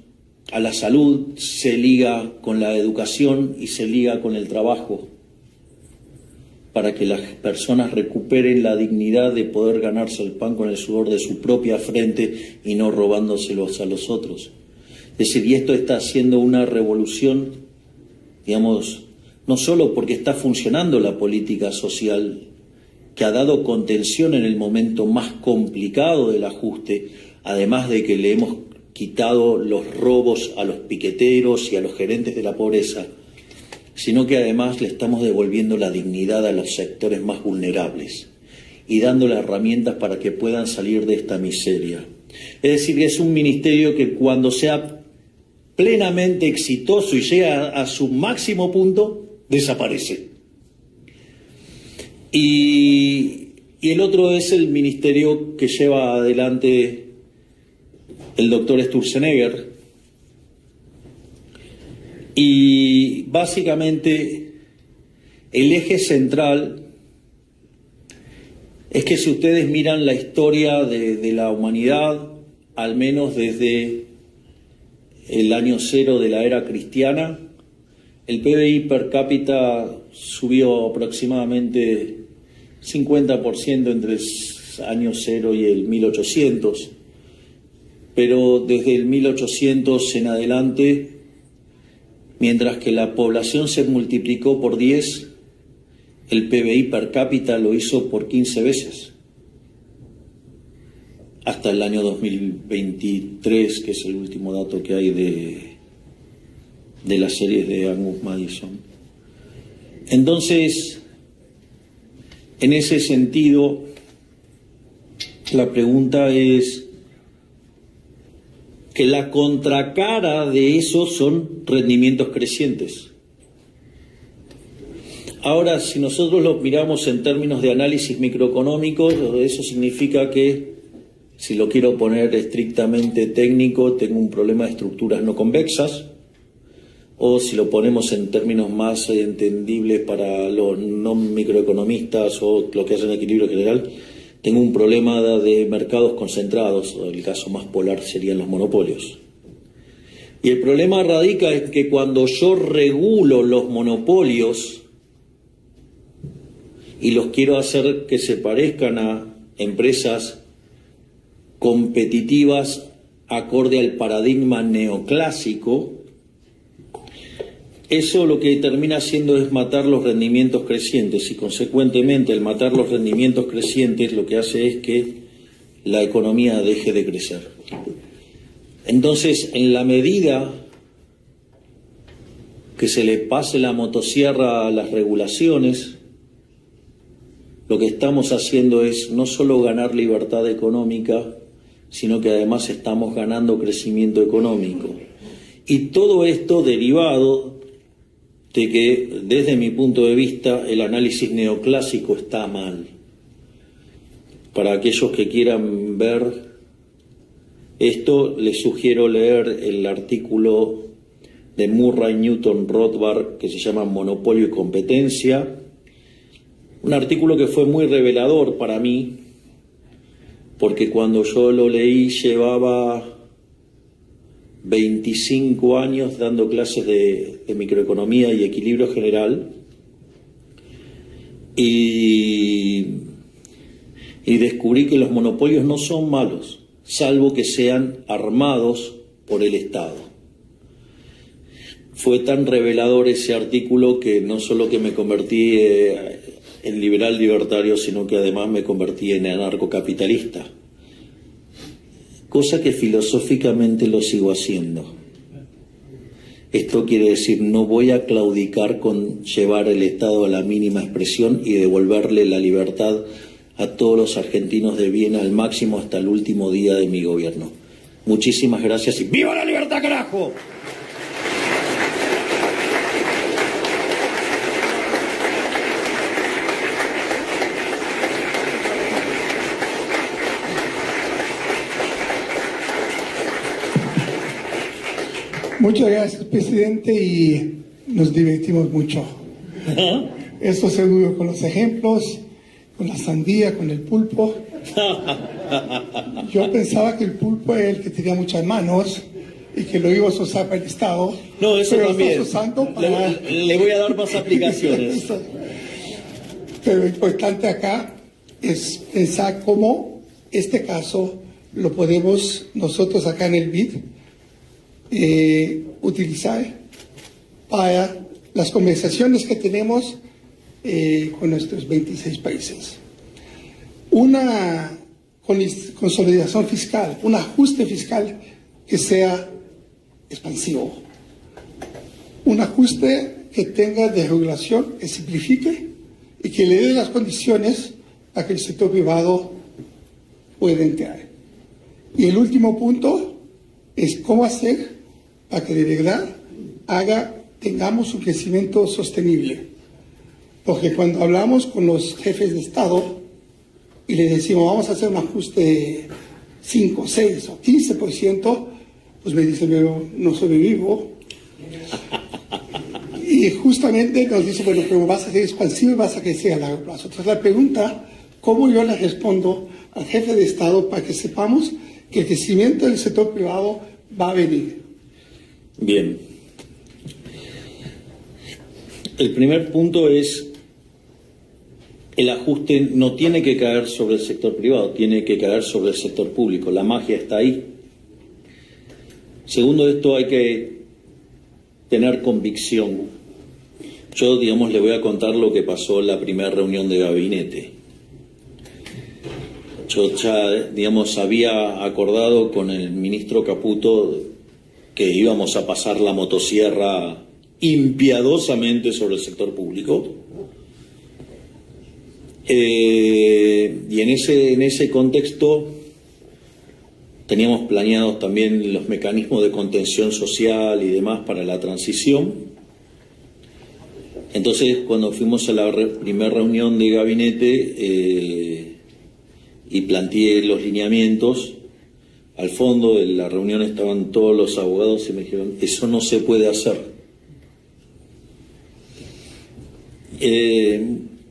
a la salud, se liga con la educación y se liga con el trabajo, para que las personas recuperen la dignidad de poder ganarse el pan con el sudor de su propia frente y no robándoselos a los otros. Es decir, y esto está haciendo una revolución, digamos, no solo porque está funcionando la política social, que ha dado contención en el momento más complicado del ajuste, además de que le hemos quitado los robos a los piqueteros y a los gerentes de la pobreza, sino que además le estamos devolviendo la dignidad a los sectores más vulnerables y dándole herramientas para que puedan salir de esta miseria. Es decir, que es un ministerio que cuando sea plenamente exitoso y llega a su máximo punto, desaparece. Y el otro es el ministerio que lleva adelante el doctor Sturzenegger. Y básicamente el eje central es que si ustedes miran la historia de la humanidad, al menos desde el año 0 de la era cristiana, el PBI per cápita subió aproximadamente 50% entre el año 0 y el 1800, pero desde el 1800 en adelante, mientras que la población se multiplicó por 10, el PBI per cápita lo hizo por 15 veces. Hasta el año 2023, que es el último dato que hay de las series de Angus Madison. Entonces, en ese sentido, la pregunta es que la contracara de eso son rendimientos crecientes. Ahora, si nosotros lo miramos en términos de análisis microeconómicos, eso significa que, si lo quiero poner estrictamente técnico, tengo un problema de estructuras no convexas, o si lo ponemos en términos más entendibles para los no microeconomistas o lo que hacen equilibrio general, tengo un problema de mercados concentrados, el caso más polar serían los monopolios. Y el problema radica en que cuando yo regulo los monopolios y los quiero hacer que se parezcan a empresas competitivas acorde al paradigma neoclásico, eso lo que termina haciendo es matar los rendimientos crecientes y consecuentemente al matar los rendimientos crecientes lo que hace es que la economía deje de crecer. Entonces, en la medida que se le pase la motosierra a las regulaciones, lo que estamos haciendo es no solo ganar libertad económica, sino que además estamos ganando crecimiento económico. Y todo esto derivado de que, desde mi punto de vista, el análisis neoclásico está mal. Para aquellos que quieran ver esto, les sugiero leer el artículo de Murray Newton Rothbard que se llama Monopolio y Competencia, un artículo que fue muy revelador para mí, porque cuando yo lo leí llevaba 25 años dando clases de microeconomía y equilibrio general y descubrí que los monopolios no son malos, salvo que sean armados por el Estado. Fue tan revelador ese artículo que no solo que me convertí en liberal libertario, sino que además me convertí en anarcocapitalista, cosa que filosóficamente lo sigo haciendo. Esto quiere decir, no voy a claudicar con llevar el Estado a la mínima expresión y devolverle la libertad a todos los argentinos de bien al máximo hasta el último día de mi gobierno. Muchísimas gracias y ¡viva la libertad, carajo! Muchas gracias, presidente, y nos divertimos mucho. Esto seguro con los ejemplos, con la sandía, con el pulpo. Yo pensaba que el pulpo era el que tenía muchas manos y que lo ibas a usar para el Estado. No, eso pero también. Estás usando para... Le voy a dar más aplicaciones. Pero lo importante acá es pensar cómo este caso lo podemos nosotros acá en el BID utilizar para las conversaciones que tenemos con nuestros 26 países. Una consolidación fiscal, un ajuste fiscal que sea expansivo, un ajuste que tenga desregulación, que simplifique y que le dé las condiciones a que el sector privado pueda entrar. Y el último punto es cómo hacer para que de verdad tengamos un crecimiento sostenible. Porque cuando hablamos con los jefes de Estado y les decimos vamos a hacer un ajuste de 5, 6 o 15%, pues me dicen, pero no sobrevivo. Y justamente nos dicen, bueno, pero vas a ser expansivo y vas a crecer a largo plazo. Entonces la pregunta, ¿cómo yo le respondo al jefe de Estado para que sepamos que el crecimiento del sector privado va a venir? Bien. El primer punto es, el ajuste no tiene que caer sobre el sector privado, tiene que caer sobre el sector público. La magia está ahí. Segundo, esto hay que tener convicción. Yo, digamos, le voy a contar lo que pasó en la primera reunión de gabinete. Yo ya, digamos, había acordado con el ministro Caputo que íbamos a pasar la motosierra impiadosamente sobre el sector público. Y en ese contexto teníamos planeados también los mecanismos de contención social y demás para la transición. Entonces, cuando fuimos a la primera reunión de gabinete y planteé los lineamientos, al fondo de la reunión estaban todos los abogados y me dijeron, eso no se puede hacer.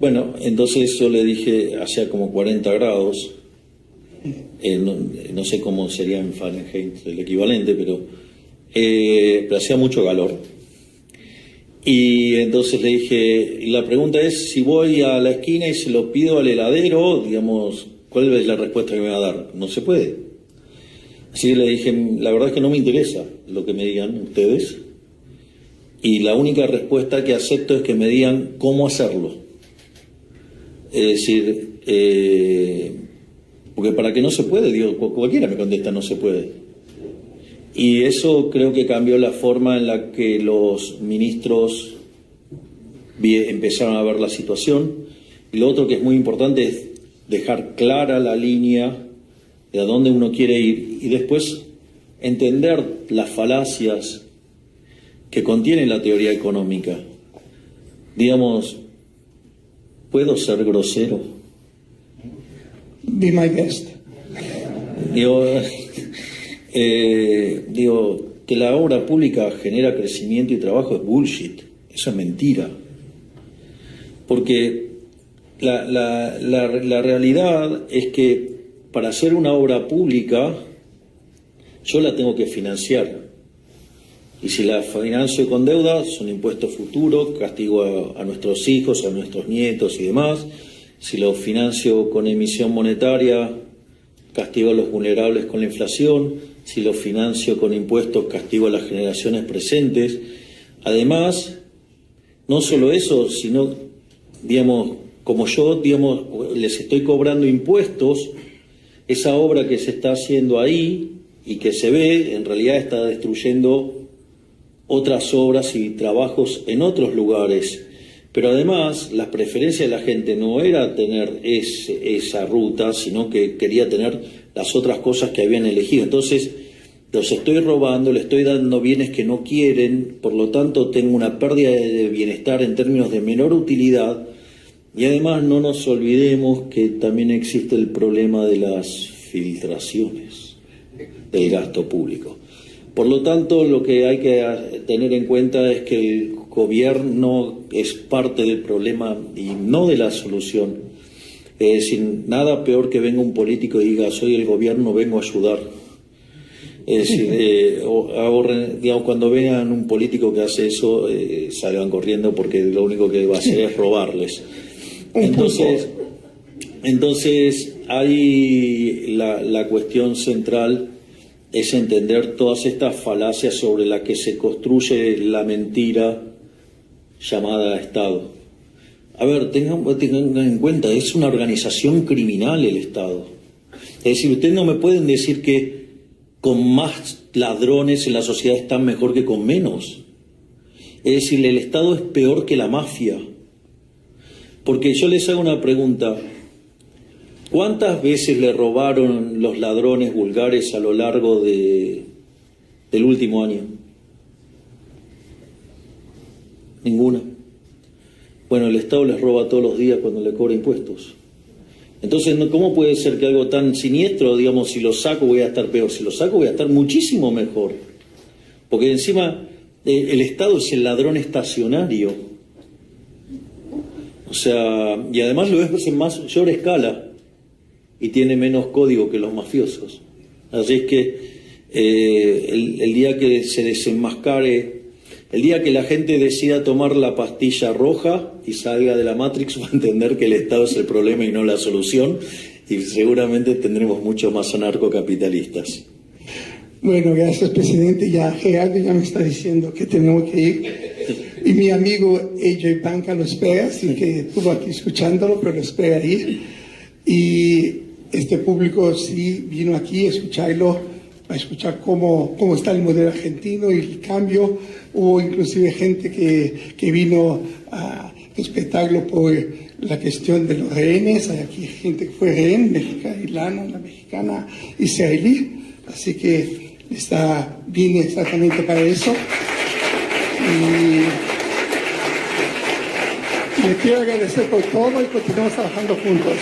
Bueno, entonces yo le dije, hacía como 40 grados, no sé cómo sería en Fahrenheit el equivalente, pero hacía mucho calor. Y entonces le dije, y la pregunta es, si voy a la esquina y se lo pido al heladero, digamos, ¿cuál es la respuesta que me va a dar? No se puede. Así que le dije, la verdad es que no me interesa lo que me digan ustedes, y la única respuesta que acepto es que me digan cómo hacerlo. Es decir, porque para que no se puede, digo, cualquiera me contesta no se puede. Y eso creo que cambió la forma en la que los ministros empezaron a ver la situación. Y lo otro que es muy importante es dejar clara la línea de a dónde uno quiere ir y después entender las falacias que contiene la teoría económica. Digamos, ¿puedo ser grosero? Be my guest. Digo, que la obra pública genera crecimiento y trabajo es bullshit, eso es mentira. Porque la realidad es que para hacer una obra pública yo la tengo que financiar. Y si la financio con deuda, son impuestos futuros, castigo a nuestros hijos, a nuestros nietos y demás. Si lo financio con emisión monetaria, castigo a los vulnerables con la inflación. Si lo financio con impuestos, castigo a las generaciones presentes. Además, no solo eso, sino, digamos, como yo, digamos, les estoy cobrando impuestos, esa obra que se está haciendo ahí y que se ve, en realidad está destruyendo otras obras y trabajos en otros lugares. Pero además, la preferencia de la gente no era tener esa ruta, sino que quería tener las otras cosas que habían elegido. Entonces, los estoy robando, le estoy dando bienes que no quieren, por lo tanto tengo una pérdida de bienestar en términos de menor utilidad. Y además no nos olvidemos que también existe el problema de las filtraciones del gasto público. Por lo tanto, lo que hay que tener en cuenta es que el gobierno es parte del problema y no de la solución. Sin nada peor que venga un político y diga, soy el gobierno, vengo a ayudar. Es decir, digamos, cuando vean un político que hace eso, salgan corriendo porque lo único que va a hacer es robarles. Entonces ahí la cuestión central es entender todas estas falacias sobre las que se construye la mentira llamada Estado. A ver, tengan en cuenta, es una organización criminal el Estado. Es decir, ustedes no me pueden decir que con más ladrones en la sociedad están mejor que con menos. Es decir, el Estado es peor que la mafia. Porque yo les hago una pregunta. ¿Cuántas veces le robaron los ladrones vulgares a lo largo del último año? Ninguna. Bueno, el Estado les roba todos los días cuando le cobra impuestos. Entonces, ¿cómo puede ser que algo tan siniestro, digamos, si lo saco voy a estar peor? Si lo saco voy a estar muchísimo mejor. Porque encima el Estado es el ladrón estacionario. O sea, y además lo es en mayor escala y tiene menos código que los mafiosos. Así es que el día que se desenmascare, el día que la gente decida tomar la pastilla roja y salga de la Matrix, va a entender que el Estado es el problema y no la solución, y seguramente tendremos muchos más anarcocapitalistas. Bueno, gracias, presidente. Ya Gerardo ya me está diciendo que tenemos que ir. Y mi amigo AJ Banca lo espera, así que estuvo aquí escuchándolo, pero lo espera ahí. Y este público sí vino aquí a escucharlo, a escuchar cómo está el modelo argentino y el cambio. Hubo inclusive gente que vino a respetarlo por la cuestión de los rehenes. Hay aquí gente que fue rehén, mexicana, la mexicana israelí. Así que vine exactamente para eso. Y le quiero agradecer por todo y continuamos trabajando juntos.